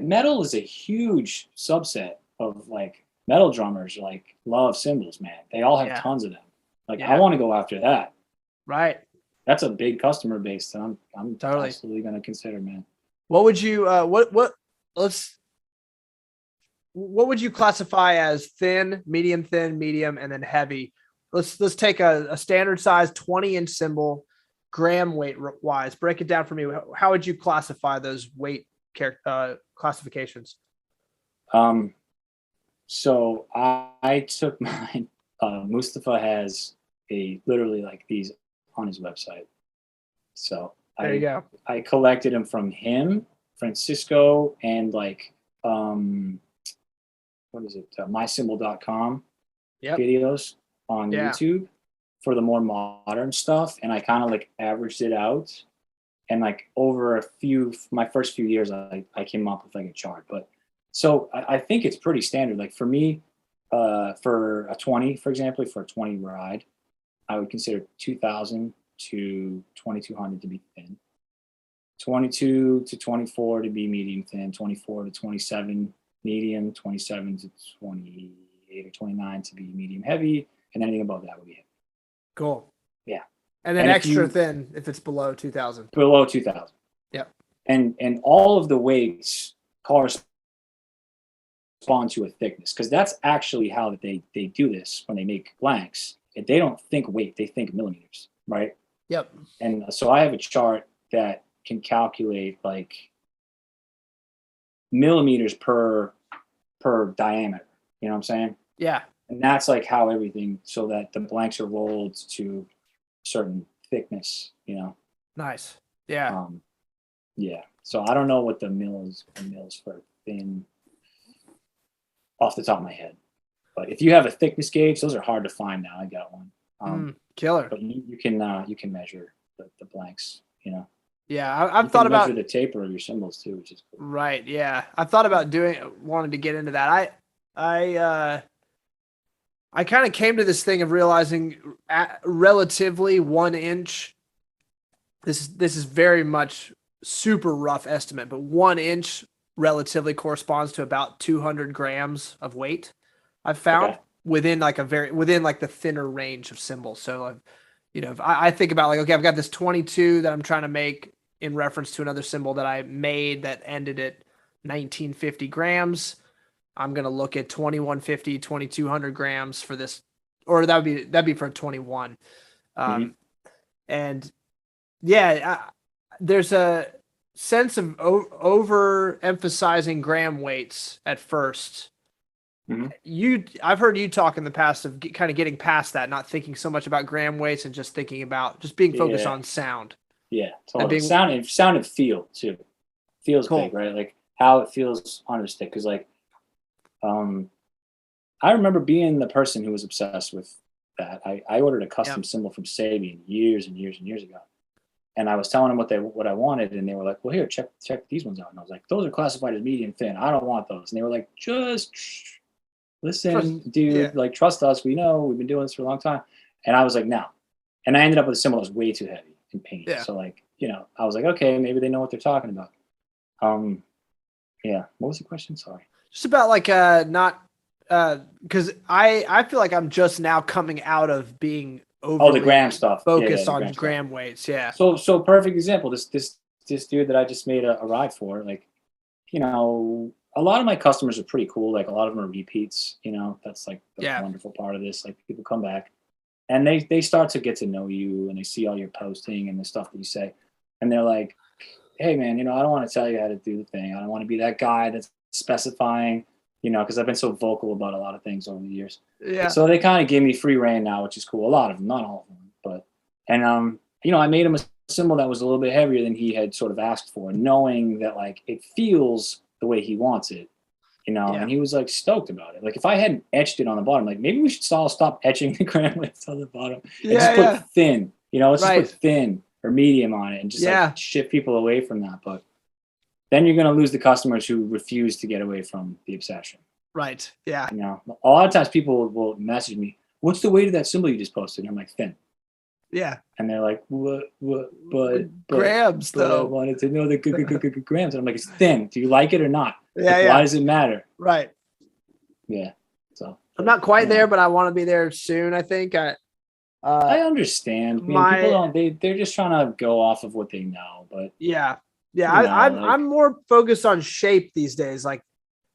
metal is a huge subset of like metal drummers like love cymbals, man. They all have tons of them. Like I want to go after that. Right. That's a big customer base that I'm totally absolutely going to consider, man. What would you what would you classify as thin, medium, and then heavy? Let's take a standard size 20-inch cymbal, gram weight wise. Break it down for me. How would you classify those weight classifications? So I took mine. Mustafa has literally like these on his website. So there you go. I collected them from him, Francisco, and like what is it? mycymbal.com videos on YouTube for the more modern stuff, and I kind of like averaged it out, and like over my first few years, I came up with like a chart. But so I think it's pretty standard. Like for me, for a 20, for example, for a 20 ride, I would consider 2,000 to 2,200 to be thin, 22 to 24 to be medium thin, 24 to 27 medium, 27 to 28 or 29 to be medium heavy, and anything above that would be heavy. Cool. Yeah. And then extra thin if it's below 2,000. Below 2,000. Yep. And all of the weights correspond to a thickness, because that's actually how they do this when they make blanks. They don't think weight, they think millimeters, right? Yep. And so I have a chart that can calculate like millimeters per diameter. You know what I'm saying? Yeah. And that's like how everything, so that the blanks are rolled to certain thickness, you know? Nice. Yeah. Yeah. So I don't know what the mills for thin off the top of my head. But if you have a thickness gauge, those are hard to find now. I got one. Killer. But you can measure the blanks, you know? Yeah. I've thought about the taper of your cymbals too, which is cool. Right. Yeah. I've thought about wanting to get into that. I kind of came to this thing of realizing relatively 1 inch. This is very much super rough estimate, but 1 inch relatively corresponds to about 200 grams of weight. I've found within like the thinner range of cymbals. So, if I think about like, okay, I've got this 22 that I'm trying to make in reference to another cymbal that I made that ended at 1950 grams. I'm going to look at 2150, 2200 grams for this, or that'd be for 21. And yeah, there's a sense of over emphasizing gram weights at first. I've heard you talk in the past of kind of getting past that, not thinking so much about gram weights and just thinking about just being focused on sound. Yeah, totally. Sound and feel too. Feels cool. Big, right? Like how it feels on the stick. Because like, I remember being the person who was obsessed with that. I ordered a custom cymbal from Sabian years and years and years ago, and I was telling them what I wanted, and they were like, "Well, here, check these ones out." And I was like, "Those are classified as medium thin. I don't want those." And they were like, "Just listen, dude. Like, trust us. We know. We've been doing this for a long time." And I was like, "No." And I ended up with a cymbal that was way too heavy in pain. Yeah. So like, I was like, okay, maybe they know what they're talking about. Yeah. What was the question? Sorry. Just about like not because I feel like I'm just now coming out of being the gram stuff, focused on gram weights. Yeah. So perfect example. This dude that I just made a ride for, like, a lot of my customers are pretty cool. Like a lot of them are repeats. That's like the wonderful part of this. Like people come back, and they start to get to know you, and they see all your posting and the stuff that you say, and they're like, "Hey man, I don't want to tell you how to do the thing. I don't want to be that guy that's specifying." Because I've been so vocal about a lot of things over the years. Yeah. So they kind of gave me free reign now, which is cool. A lot of them, not all of them, but I made him a cymbal that was a little bit heavier than he had sort of asked for, knowing that like it feels the way he wants it, and he was like stoked about it. Like if I hadn't etched it on the bottom, like maybe we should all stop etching the gram weights on the bottom and just put thin. Let's just put thin or medium on it and just like shift people away from that. But then you're going to lose the customers who refuse to get away from the obsession. Right. Yeah. A lot of times people will message me, "What's the weight of that cymbal you just posted?" And I'm like, "Thin." Yeah. And they're like, "What? But grams though." I wanted to know the grams. And I'm like, "It's thin. Do you like it or not? Yeah. Why does it matter?" Right. Yeah. So I'm not quite there, but I want to be there soon. I think I understand. People don't. They're just trying to go off of what they know. But yeah. I'm more focused on shape these days. Like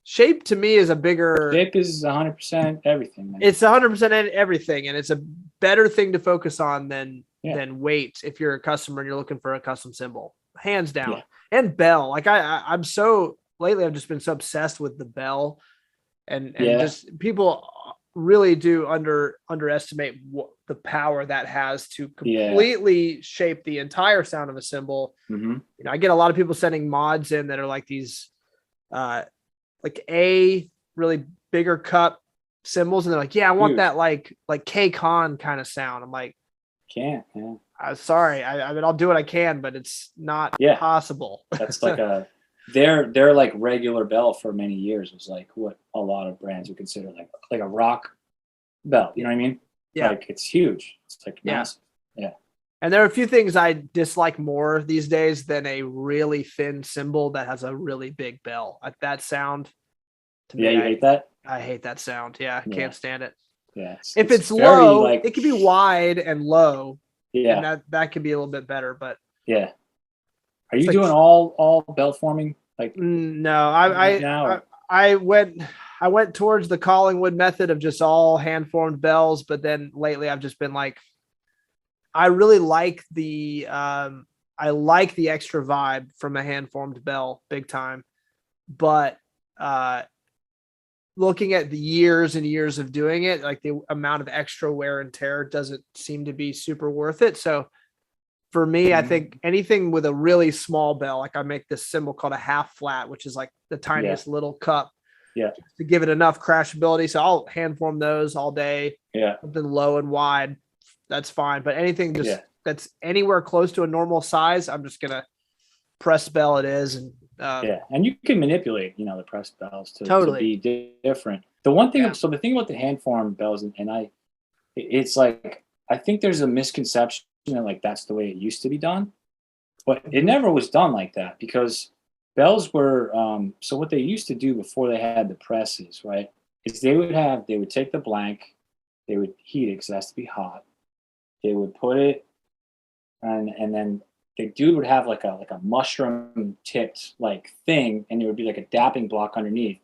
shape to me is a bigger. Shape is 100% everything. Man. It's 100% everything, and it's a better thing to focus on than weight if you're a customer and you're looking for a custom cymbal, hands down. Yeah. And bell, like I'm so lately, I've just been so obsessed with the bell, and just people really do underestimate what the power that has to completely shape the entire sound of a cymbal. I get a lot of people sending mods in that are like these like a really bigger cup cymbals, and they're like, I want that like K-Con kind of sound. I'm like, can't, man. I'm sorry. I mean, I'll do what I can, but it's not possible. That's like their like regular bell for many years was like what a lot of brands would consider like a rock bell. You know what I mean? Yeah. Like it's huge. It's like massive. Yeah. And there are a few things I dislike more these days than a really thin cymbal that has a really big bell. That sound. To me, you hate that? I hate that sound. Yeah, I can't stand it. Yeah. If it's low, it can be wide and low. Yeah. And that could be a little bit better, but yeah. Are you doing all bell forming? Like no, I went towards the Collingwood method of just all hand formed bells, but then lately I've just been like, I really like the extra vibe from a hand formed bell big time, but looking at the years and years of doing it, like the amount of extra wear and tear doesn't seem to be super worth it. So for me, I think anything with a really small bell, like I make this cymbal called a half flat, which is like the tiniest little cup, to give it enough crashability. So I'll hand form those all day. Something low and wide, that's fine. But anything just that's anywhere close to a normal size, I'm just gonna press bell it is. And and you can manipulate, the press bells to be different. The one thing, so the thing about the hand form bells, it's like, I think there's a misconception that like that's the way it used to be done, but it never was done like that, because bells were so what they used to do before they had the presses, right, is they would take the blank, they would heat it because it has to be hot, they would put it, and then the dude would have like a mushroom tipped like thing, and there would be like a dapping block underneath,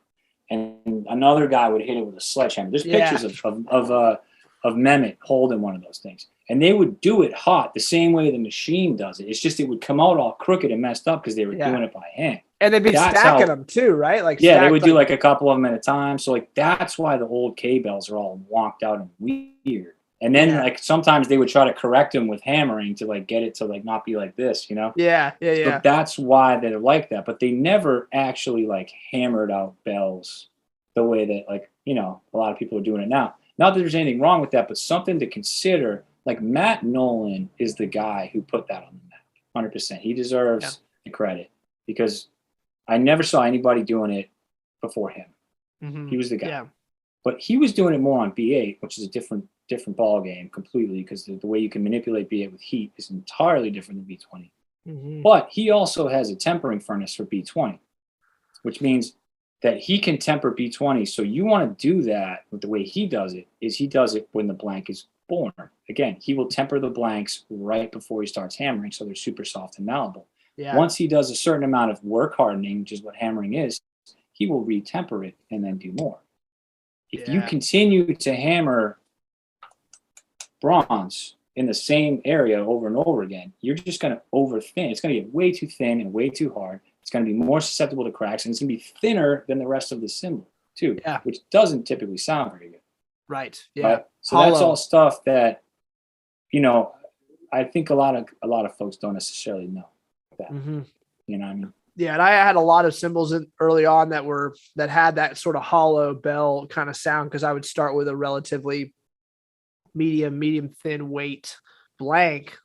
and another guy would hit it with a sledgehammer. There's pictures of Mehmet holding one of those things, and they would do it hot the same way the machine does it. It's just it would come out all crooked and messed up because they were doing it by hand. And they'd be stacking them too, right? Like they would do like a couple of them at a time. So like that's why the old K bells are all wonked out and weird. And then like sometimes they would try to correct them with hammering to like get it to like not be like this, So that's why they're like that. But they never actually like hammered out bells the way that like, a lot of people are doing it now. Not that there's anything wrong with that, but something to consider. Like Matt Nolan is the guy who put that on the map, 100%. He deserves the credit, because I never saw anybody doing it before him. He was the guy. But he was doing it more on B8, which is a different ball game completely, because the way you can manipulate B8 with heat is entirely different than B20. But he also has a tempering furnace for B20, which means that he can temper B20. So you want to do that with the way he does it, is he does it when the blank is born. Again, he will temper the blanks right before he starts hammering, so they're super soft and malleable. Once he does a certain amount of work hardening, which is what hammering is, he will retemper it and then do more. If you continue to hammer bronze in the same area over and over again, you're just going to overthin. It's going to get way too thin and way too hard. It's going to be more susceptible to cracks, and it's going to be thinner than the rest of the cymbal too, which doesn't typically sound very good. Right. So that's all stuff that, I think a lot of folks don't necessarily know that. You know what I mean? Yeah, and I had a lot of cymbals early on that had that sort of hollow bell kind of sound, because I would start with a relatively medium thin weight blank,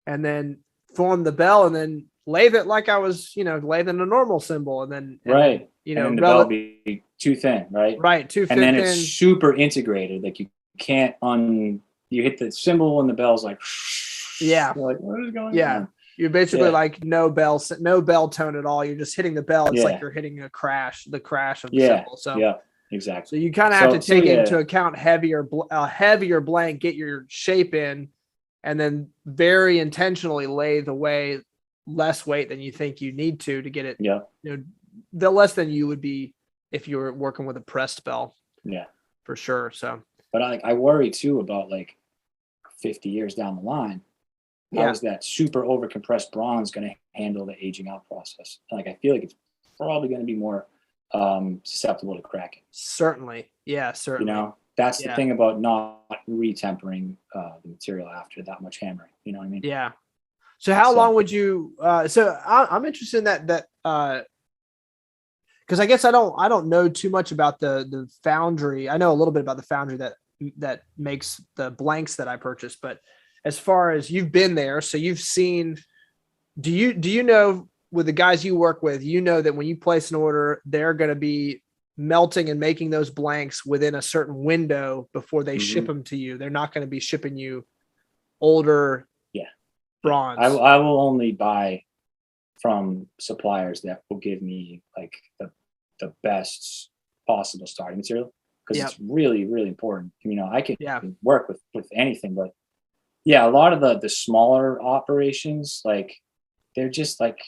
and then form the bell, and then lathe it like I was, lathing a normal cymbal, and then the bell be too thin, right? Too thin, and then it's super integrated. Like you can't you hit the cymbal and the bell's like, you're like, what is going on? You're basically like no bell tone at all. You're just hitting the bell. It's like you're hitting the crash of the cymbal. So exactly. So you kind of have to take into account heavier blank, get your shape in, and then very intentionally lathe away less weight than you think you need to get it. The less than you would be if you were working with a pressed bell. For sure. So, but I worry too about like 50 years down the line. How is that super overcompressed bronze going to handle the aging out process? Like, I feel like it's probably going to be more susceptible to cracking. Certainly. Certainly. That's the thing about not retempering the material after that much hammering. You know what I mean? Yeah. So how long would you? So I'm interested in that because I guess I don't know too much about the foundry. I know a little bit about the foundry that makes the blanks that I purchased, but as far as you've been there, so you've seen, do you know, with the guys you work with, that when you place an order, they're going to be melting and making those blanks within a certain window before they ship them to you. They're not going to be shipping you older bronze. I will only buy from suppliers that will give me like the best possible starting material, because it's really, really important. I can work with anything, but a lot of the smaller operations, like they're just like,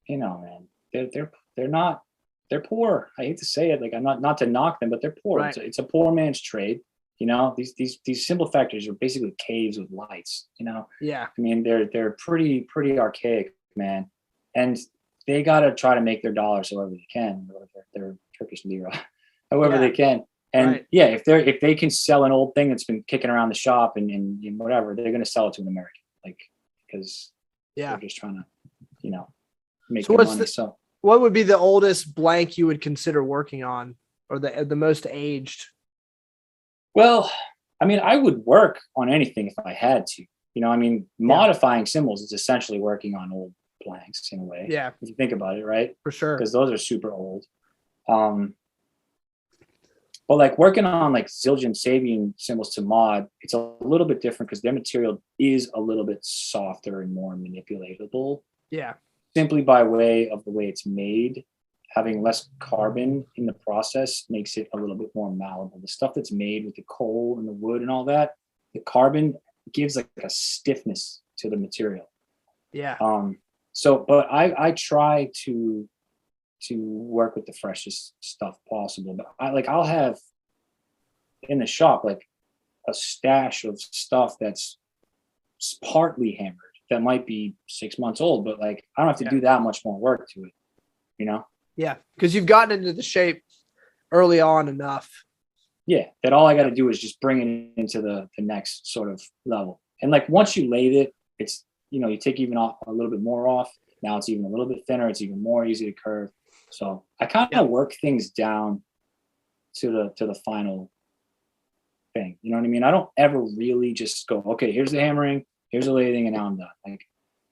man, they're poor. I hate to say it, like I'm not to knock them, but they're poor. Right. It's a poor man's trade. These cymbal factories are basically caves with lights. I mean, they're pretty archaic, man. And they gotta try to make their dollars however they can, or their Turkish lira, however they can. And yeah, if they can sell an old thing that's been kicking around the shop and whatever, they're gonna sell it to an American, like, because they're just trying to, you know, make their money. So what would be the oldest blank you would consider working on, or the most aged? Well, I mean, I would work on anything if I had to. You know, I mean, modifying cymbals is essentially working on old blanks in a way. Yeah. If you think about it, right? For sure. Because those are super old. But like working on like Zildjian Sabian cymbals to mod, it's a little bit different because their material is a little bit softer and more manipulatable. Yeah. Simply by way of the way it's made. Having less carbon in the process makes it a little bit more malleable. The stuff that's made with the coal and the wood and all that, the carbon gives like a stiffness to the material. Yeah. So, but I try to work with the freshest stuff possible. But I'll have in the shop like a stash of stuff that's partly hammered that might be 6 months old, but like I don't have to do that much more work to it, you know? Yeah, because you've gotten into the shape early on enough. Yeah, that all I got to do is just bring it into the next sort of level. And like once you lathe it, it's, you know, you take even off a little bit more off. Now it's even a little bit thinner. It's even more easy to curve. So I kind of work things down to the final thing. You know what I mean? I don't ever really just go, okay, here's the hammering, here's the lathing, and now I'm done. Like,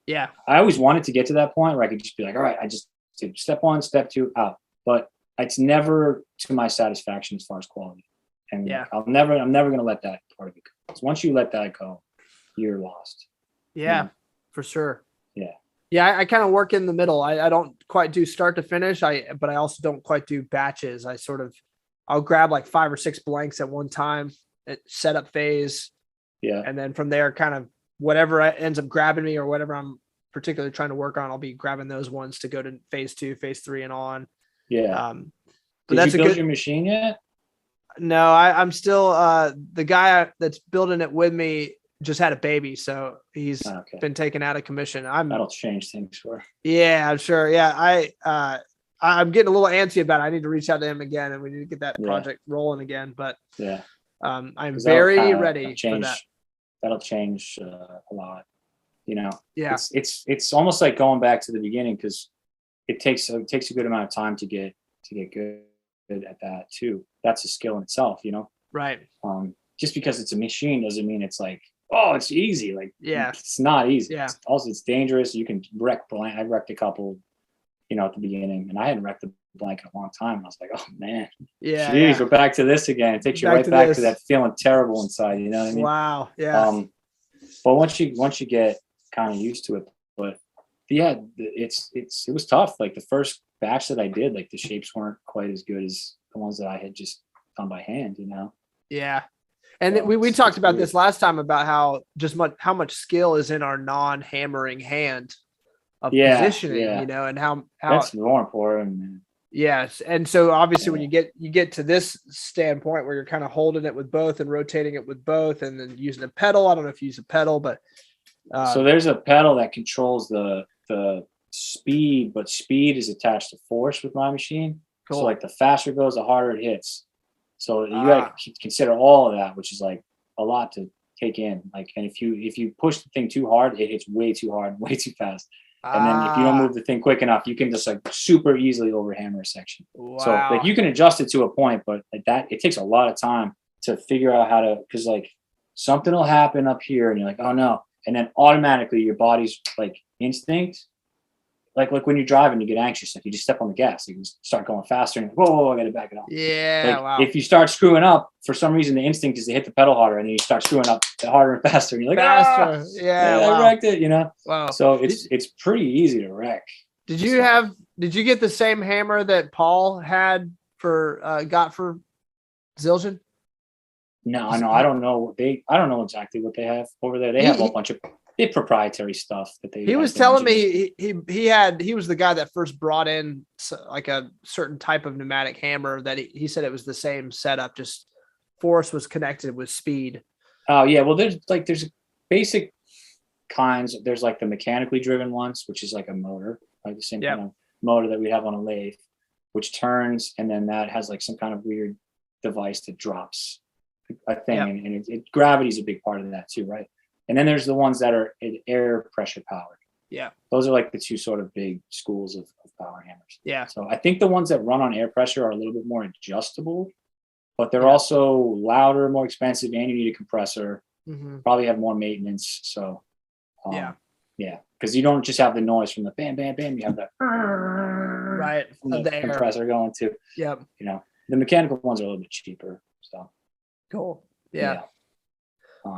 yeah, I always wanted to get to that point where I could just be like, all right, I just did step 1, step 2, out. But it's never to my satisfaction as far as quality. And I'm never going to let that part of it go. Because once you let that go, you're lost. Yeah, for sure. Yeah. Yeah, I kind of work in the middle. I don't quite do start to finish. But I also don't quite do batches. I'll grab like 5 or 6 blanks at one time at setup phase. Yeah. And then from there, kind of whatever ends up grabbing me or whatever I'm particularly trying to work on, I'll be grabbing those ones to go to phase 2, phase 3 and on. Yeah. But Did you build your machine yet? No, I'm still the guy that's building it with me just had a baby, so he's been taken out of commission. That'll change things for. Yeah, I'm sure. Yeah, I'm getting a little antsy about it. I need to reach out to him again, and we need to get that project rolling again. But I'm very ready for that. That'll change a lot. You know, yeah, it's almost like going back to the beginning because it takes a good amount of time to get good at that too. That's a skill in itself, you know. Right. Just because it's a machine doesn't mean it's like, oh, it's easy. Like, it's not easy. Yeah. It's dangerous. You can wreck blank. I wrecked a couple, you know, at the beginning, and I hadn't wrecked the blank in a long time. I was like, oh man, we're back to this again. It takes you right back to that feeling terrible inside. You know what I mean? Wow. Yeah. But once you get kind of used to it, but yeah, it was tough. Like the first batch that I did, like the shapes weren't quite as good as the ones that I had just done by hand, you know? Yeah. And we talked about this last time about how much skill is in our non-hammering hand of positioning, you know, and how that's more important, man. Yes. And so obviously when you get to this standpoint where you're kind of holding it with both and rotating it with both and then using a pedal. I don't know if you use a pedal, but so there's a pedal that controls the speed, but speed is attached to force with my machine. Cool. So like the faster it goes, the harder it hits. So you got to consider all of that, which is like a lot to take in. Like, and if you push the thing too hard, it hits way too hard, way too fast. And then if you don't move the thing quick enough, you can just like super easily overhammer a section. Wow. So like you can adjust it to a point, but like that, it takes a lot of time to figure out how to, because like something will happen up here and you're like, oh no. And then automatically your body's like instinct, like when you're driving, you get anxious. Like you just step on the gas, you can start going faster and whoa, I got to back it up. Yeah. Like, if you start screwing up, for some reason, the instinct is to hit the pedal harder, and then you start screwing up harder and faster, and you're like, faster. I wrecked it, you know. Wow. So it's pretty easy to wreck. Did you get the same hammer that Paul had got for Zildjian? No, I don't know. I don't know exactly what they have over there. They have a bunch of proprietary stuff that they. He was telling me he was the guy that first brought in like a certain type of pneumatic hammer that he said it was the same setup, just force was connected with speed. Oh yeah, well there's basic kinds. There's like the mechanically driven ones, which is like a motor, like the same kind of. motor that we have on a lathe, which turns, and then that has like some kind of weird device that drops a thing, and gravity's a big part of that too, right? And then there's the ones that are air pressure powered. Yeah. Those are like the two sort of big schools of power hammers. Yeah. So I think the ones that run on air pressure are a little bit more adjustable, but they're also louder, more expensive, and you need a compressor. Probably have more maintenance. So yeah, because you don't just have the noise from the bam, bam, bam. You have that right from the compressor going too. Yep. You know, the mechanical ones are a little bit cheaper. So cool. Yeah.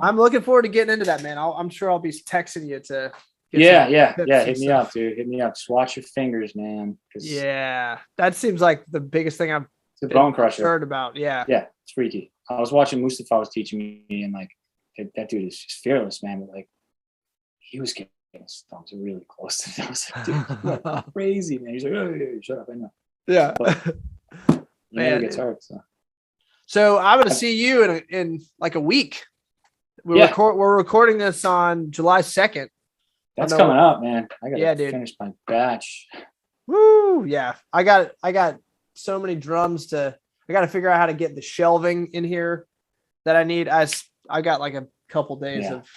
I'm looking forward to getting into that, man. I'm sure I'll be texting you to. Hit me up, dude. Hit me up. Just watch your fingers, man. Yeah, that seems like the biggest thing I've bone crusher heard about. Yeah, it's freaky. I was watching Mustafa was teaching me, and like that dude is just fearless, man. But like he was getting his thumbs really close to them. I was like, dude, you are crazy, man. He's like, oh, shut up, I know. Yeah, but he never gets hurt. So I'm gonna see you in like a week. We're recording this on July 2nd. That's coming up, man. I gotta finish my batch. Woo! Yeah, I got so many drums I got to figure out how to get the shelving in here that I need. I got like a couple days of.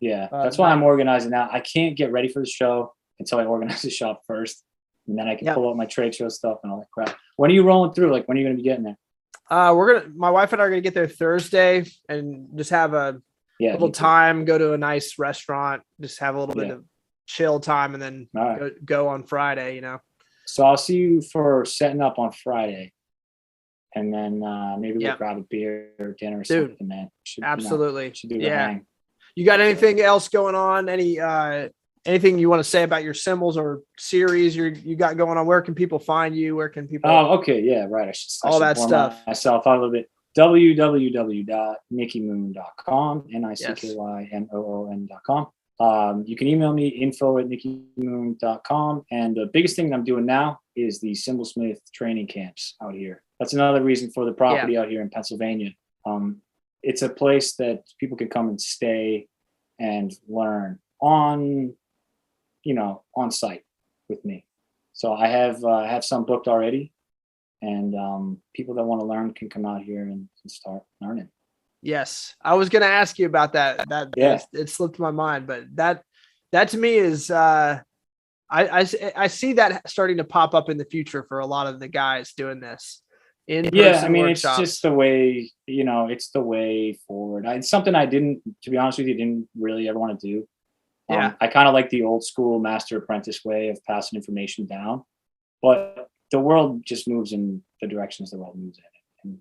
Yeah, that's why I'm organizing now. I can't get ready for the show until I organize the shop first, and then I can pull out my trade show stuff and all that crap. When are you rolling through? Like, when are you gonna be getting there? My wife and I are gonna get there Thursday and just have a little time, go to a nice restaurant, just have a little bit of chill time, and then go on Friday, you know. So I'll see you for setting up on Friday, and then maybe we'll grab a beer or dinner or something, man. Absolutely. Should do the hang. You got anything else going on? Anything you want to say about your cymbals or series you got going on? Where can people find you? Where can people? Oh, okay. Yeah, right. I should all that stuff. Myself out a little bit. www.nickymoon.com, NICKYMOON.com. You can email me info@nickymoon.com. And the biggest thing I'm doing now is the Cymbalsmith training camps out here. That's another reason for the property out here in Pennsylvania. It's a place that people can come and stay and learn on site with me. So I have some booked already. And people that want to learn can come out here and start learning. Yes, I was going to ask you about that. It slipped my mind, but that to me is I see that starting to pop up in the future for a lot of the guys doing this. I mean, workshops. It's just the way, it's the way forward. It's something I didn't really ever want to do. I kind of like the old school master apprentice way of passing information down, but the world just moves in the directions the world moves in.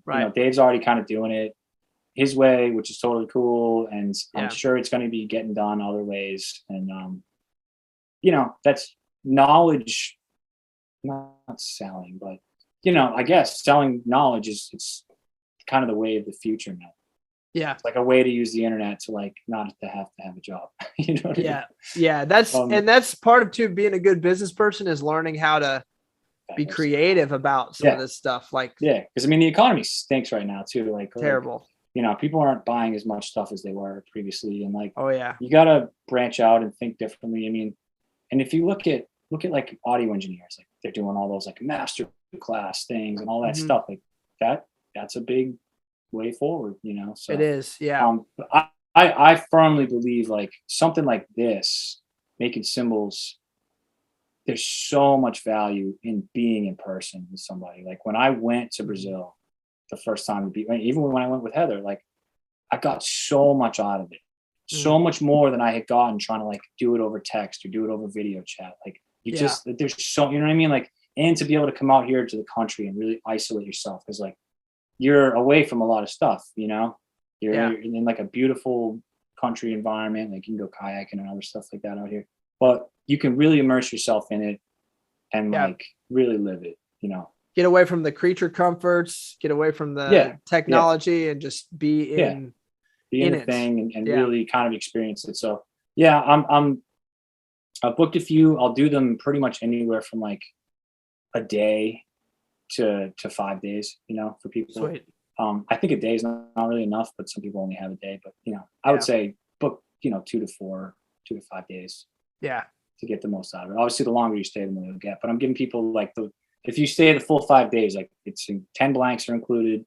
And Dave's already kind of doing it his way, which is totally cool. And I'm sure it's going to be getting done other ways. And, that's knowledge, not selling, but, I guess selling knowledge it's kind of the way of the future now. Yeah. It's like a way to use the internet to like, not to have a job. You know what I mean? Yeah. That's part of too, being a good business person is learning how to be creative about some of this stuff. Like, because I mean, the economy stinks right now too. Like terrible. People aren't buying as much stuff as they were previously, and like, you got to branch out and think differently. I mean, and if you look at like audio engineers, like they're doing all those like master class things and all that stuff, like that's a big way forward. So it is. Yeah. I firmly believe like something like this, making cymbals. There's so much value in being in person with somebody. Like when I went to Brazil the first time, even when I went with Heather, like I got so much out of it, so much more than I had gotten trying to like do it over text or do it over video chat. Like there's so, you know what I mean? Like, and to be able to come out here to the country and really isolate yourself, because like you're away from a lot of stuff, you're in like a beautiful country environment. Like you can go kayaking and other stuff like that out here, but you can really immerse yourself in it and like really live it, Get away from the creature comforts, get away from the technology and just be in the thing and really kind of experience it. So I've booked a few. I'll do them pretty much anywhere from like a day to 5 days, for people. Sweet. I think a day is not really enough, but some people only have a day, but I would say book, 2 to 5 days. Yeah. to get the most out of it. Obviously, the longer you stay, the more you'll get. But I'm giving people like if you stay the full 5 days, like it's 10 blanks are included,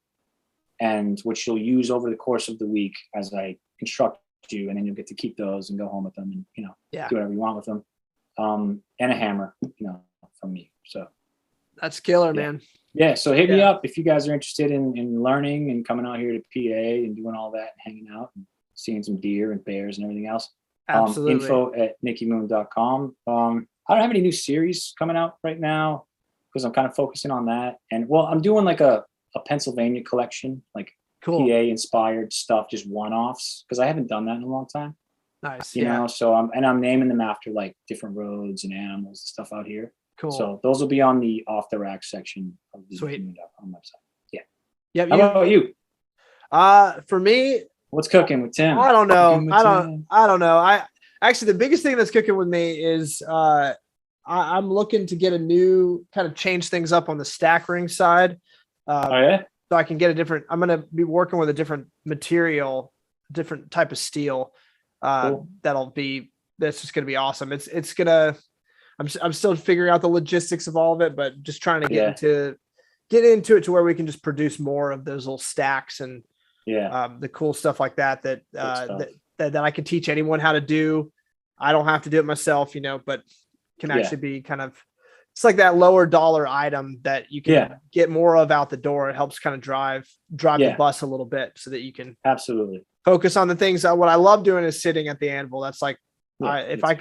and which you'll use over the course of the week as I instruct you, and then you'll get to keep those and go home with them, and do whatever you want with them. And a hammer, from me. So that's killer, man. Yeah. So hit me up if you guys are interested in learning and coming out here to PA and doing all that and hanging out and seeing some deer and bears and everything else. Absolutely. info@nickymoon.com. I don't have any new series coming out right now because I'm kind of focusing on that. And I'm doing like a Pennsylvania collection, like cool. PA inspired stuff, just one-offs, because I haven't done that in a long time. Nice. You know, so I'm naming them after like different roads and animals and stuff out here. Cool. So those will be on the off the rack section of the nickymoon.com website. Yeah. Yep. How about you? For me, what's cooking with Tim? I don't know. I don't know. I actually, the biggest thing that's cooking with me is I'm looking to get a new kind of change things up on the stack ring side. So I can get I'm going to be working with a different material, different type of steel. Cool. That's just going to be awesome. It's going to, I'm still figuring out the logistics of all of it, but just trying to get into it to where we can just produce more of those little stacks and the cool stuff like that I could teach anyone how to do. I don't have to do it myself, but can actually be kind of, it's like that lower dollar item that you can get more of out the door. It helps kind of drive the bus a little bit so that you can absolutely focus on the things that what I love doing is sitting at the anvil. That's like, if I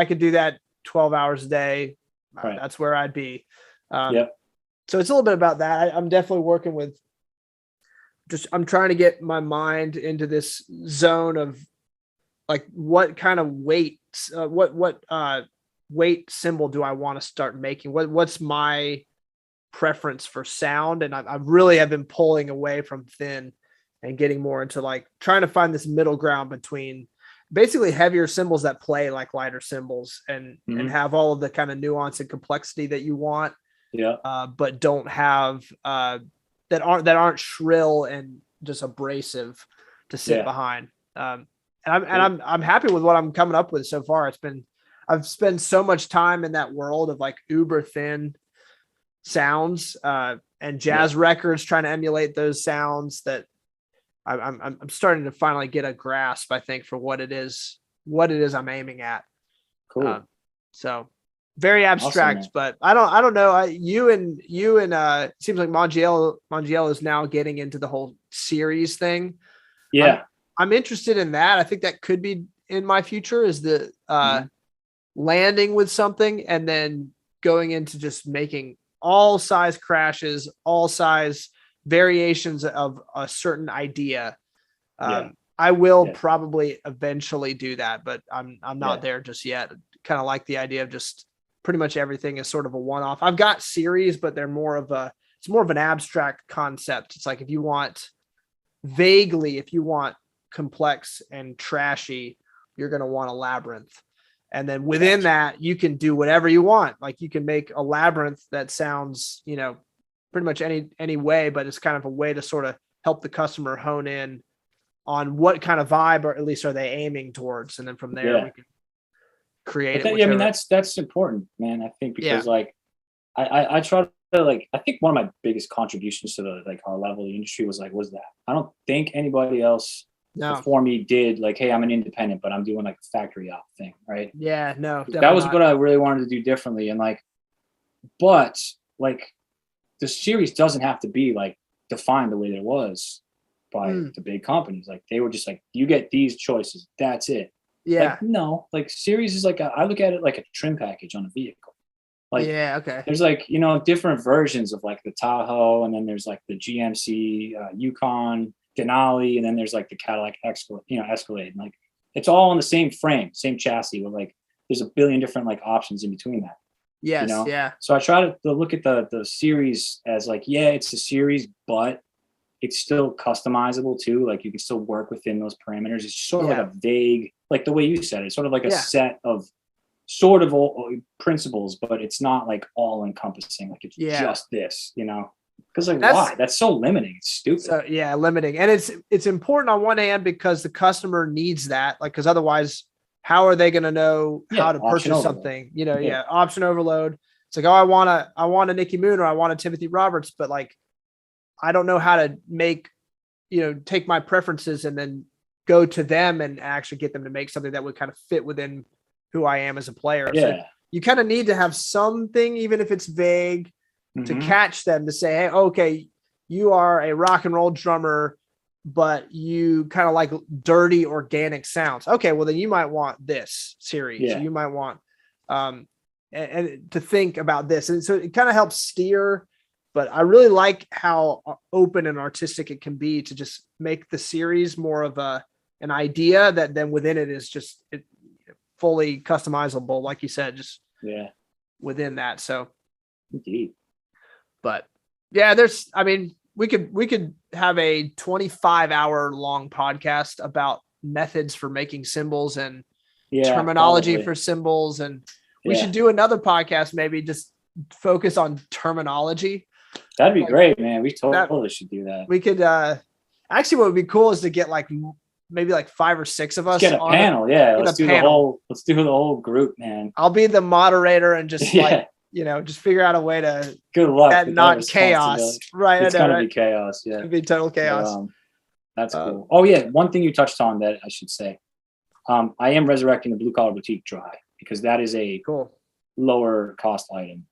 could do that 12 hours a day, that's where I'd be. So it's a little bit about that. I'm definitely working with I'm trying to get my mind into this zone of like, what kind of weight cymbal do I want to start making? What's my preference for sound? And I really have been pulling away from thin and getting more into like trying to find this middle ground between basically heavier cymbals that play like lighter cymbals and have all of the kind of nuance and complexity that you want. But don't have that aren't shrill and just abrasive to sit behind. And I'm happy with what I'm coming up with so far. I've spent so much time in that world of like uber thin sounds and jazz records, trying to emulate those sounds that I'm starting to finally get a grasp, I think, for what it is I'm aiming at. Cool. So very abstract, awesome, but I don't know. You and it seems like Mongiello is now getting into the whole series thing. Yeah. I'm interested in that. I think that could be in my future, is the landing with something and then going into just making all size crashes, all size variations of a certain idea. I will probably eventually do that, but I'm not there just yet. Kind of like the idea of just pretty much everything is sort of a one-off. I've got series, but they're more of an abstract concept. It's like if you want complex and trashy, you're going to want a labyrinth. And then within that, you can do whatever you want. Like you can make a labyrinth that sounds, pretty much any way, but it's kind of a way to sort of help the customer hone in on what kind of vibe, or at least are they aiming towards. And then from there, we can create it. I mean, that's important, man. I think because like, I try to like, I think one of my biggest contributions to our level of the industry was that I don't think anybody else before me did like, hey, I'm an independent, but I'm doing like a factory op thing, right? Yeah, no, that was what I really wanted to do differently. And like, but like the series doesn't have to be like defined the way that it was by the big companies. Like they were just like, you get these choices, that's it. Yeah. Like, no, like series is like I look at it like a trim package on a vehicle. Like there's like, different versions of like the Tahoe, and then there's like the GMC Yukon Denali, and then there's like the Cadillac Escalade. And like it's all on the same frame, same chassis, with like there's a billion different like options in between that. Yes, So I try to look at the series as like, it's a series, but it's still customizable too. Like you can still work within those parameters. It's sort of like a vague, like the way you said it, sort of like a set of sort of principles, but it's not like all encompassing. Like it's just this, because like why? That's so limiting. It's stupid. So limiting, and it's important on one hand because the customer needs that, like, because otherwise, how are they going to know how to option purchase overload. something? You know, option overload. It's like, oh, I want a Nicky Moon or I want a Timothy Roberts, but like, I don't know how to make, take my preferences and then go to them and actually get them to make something that would kind of fit within who I am as a player. Yeah. So you kind of need to have something, even if it's vague, to catch them to say, hey, okay, you are a rock and roll drummer, but you kind of like dirty organic sounds. Okay, well then you might want this series. Yeah. You might want and to think about this. And so it kind of helps steer, but I really like how open and artistic it can be to just make the series more of an idea that then within it is just fully customizable, like you said, just within that. So indeed. But yeah, we could have a 25-hour long podcast about methods for making cymbals and terminology for cymbals. And we should do another podcast, maybe just focus on terminology. That'd be great, man. We totally should do that. We could, actually what would be cool is to get like maybe like 5 or 6 of us. Let's get a panel. Let's do the whole group, man. I'll be the moderator and just just figure out a way to good luck. That not chaos, right? It's gonna be chaos. Yeah, it'd be total chaos. That's cool. Oh yeah, one thing you touched on that I should say. I am resurrecting the Blue Collar Boutique dry because that is a lower cost item.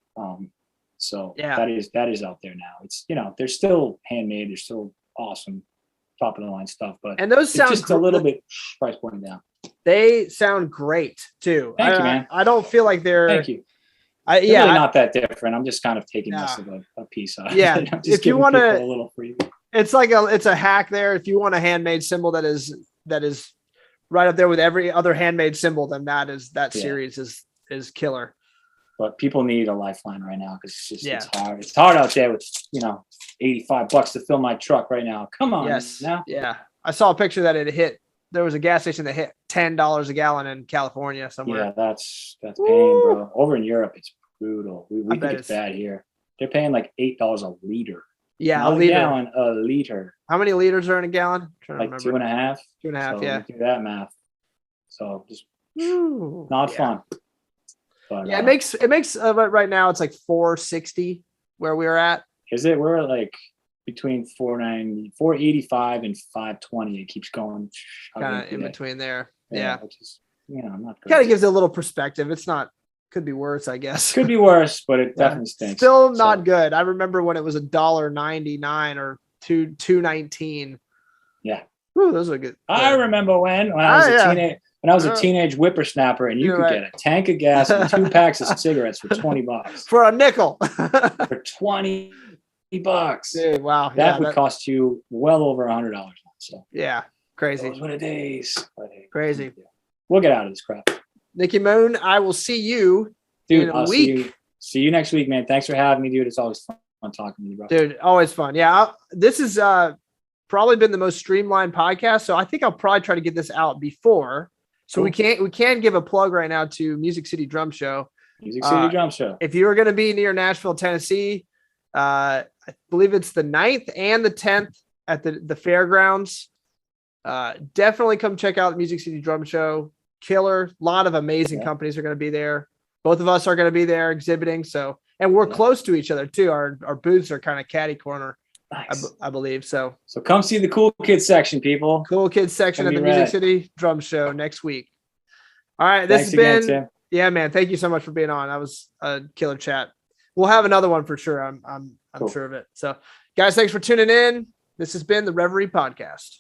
So that is out there now. It's they're still handmade. They're still awesome, top of the line stuff. But and those sound just a little bit price point down. They sound great too. Thank you, man. I don't feel like they're. Thank you. They're really not that different. I'm just kind of taking this of a piece out. Yeah, if you want to, a little free. It's like it's a hack there. If you want a handmade cymbal that is right up there with every other handmade cymbal, then that series is killer. But people need a lifeline right now because it's hard. It's hard out there with $85 to fill my truck right now. Come on, now. Yeah, I saw a picture that it hit. There was a gas station that hit $10 a gallon in California somewhere. Yeah, that's pain, bro. Over in Europe, it's brutal. We think it's bad here. They're paying like $8 a liter. Yeah, not a gallon, a liter. How many liters are in a gallon? Like 2.5. 2.5, so do that math. So just not fun. But, it makes right now it's like 460 where we're at. Is it? We're like between 485 and 520. It keeps going kind of in between there. Yeah. Which is, not kind of gives it a little perspective. It's not, could be worse, I guess. Could be worse, but it definitely stinks. Still not good. I remember when it was $1.99 or $2.19. Yeah. Ooh, those are good. I remember when I was a teenage. When I was a teenage whippersnapper, and you could get a tank of gas and 2 packs of cigarettes for $20 for a nickel. For $20. Dude, wow. That would cost you well over $100. So crazy. Those were the days. Crazy. We'll get out of this crap. Nicky Moon, I will see you in a week. See you next week, man. Thanks for having me, dude. It's always fun talking to you, bro. Dude, always fun. Yeah, this is probably been the most streamlined podcast, so I think I'll probably try to get this out before. So we can give a plug right now to Music City Drum Show. Music City Drum Show. If you are going to be near Nashville, Tennessee, I believe it's the 9th and the 10th at the fairgrounds. Definitely come check out the Music City Drum Show. Killer. A lot of amazing companies are going to be there. Both of us are going to be there exhibiting. So, and we're close to each other too. Our booths are kind of catty corner. Nice. I believe so. So come see the cool kids section, people. Cool kids section of the Music City Drum Show next week. All right, this has been Tim. Yeah, man. Thank you so much for being on. That was a killer chat. We'll have another one for sure. I'm sure of it. So, guys, thanks for tuning in. This has been the Reverie Podcast.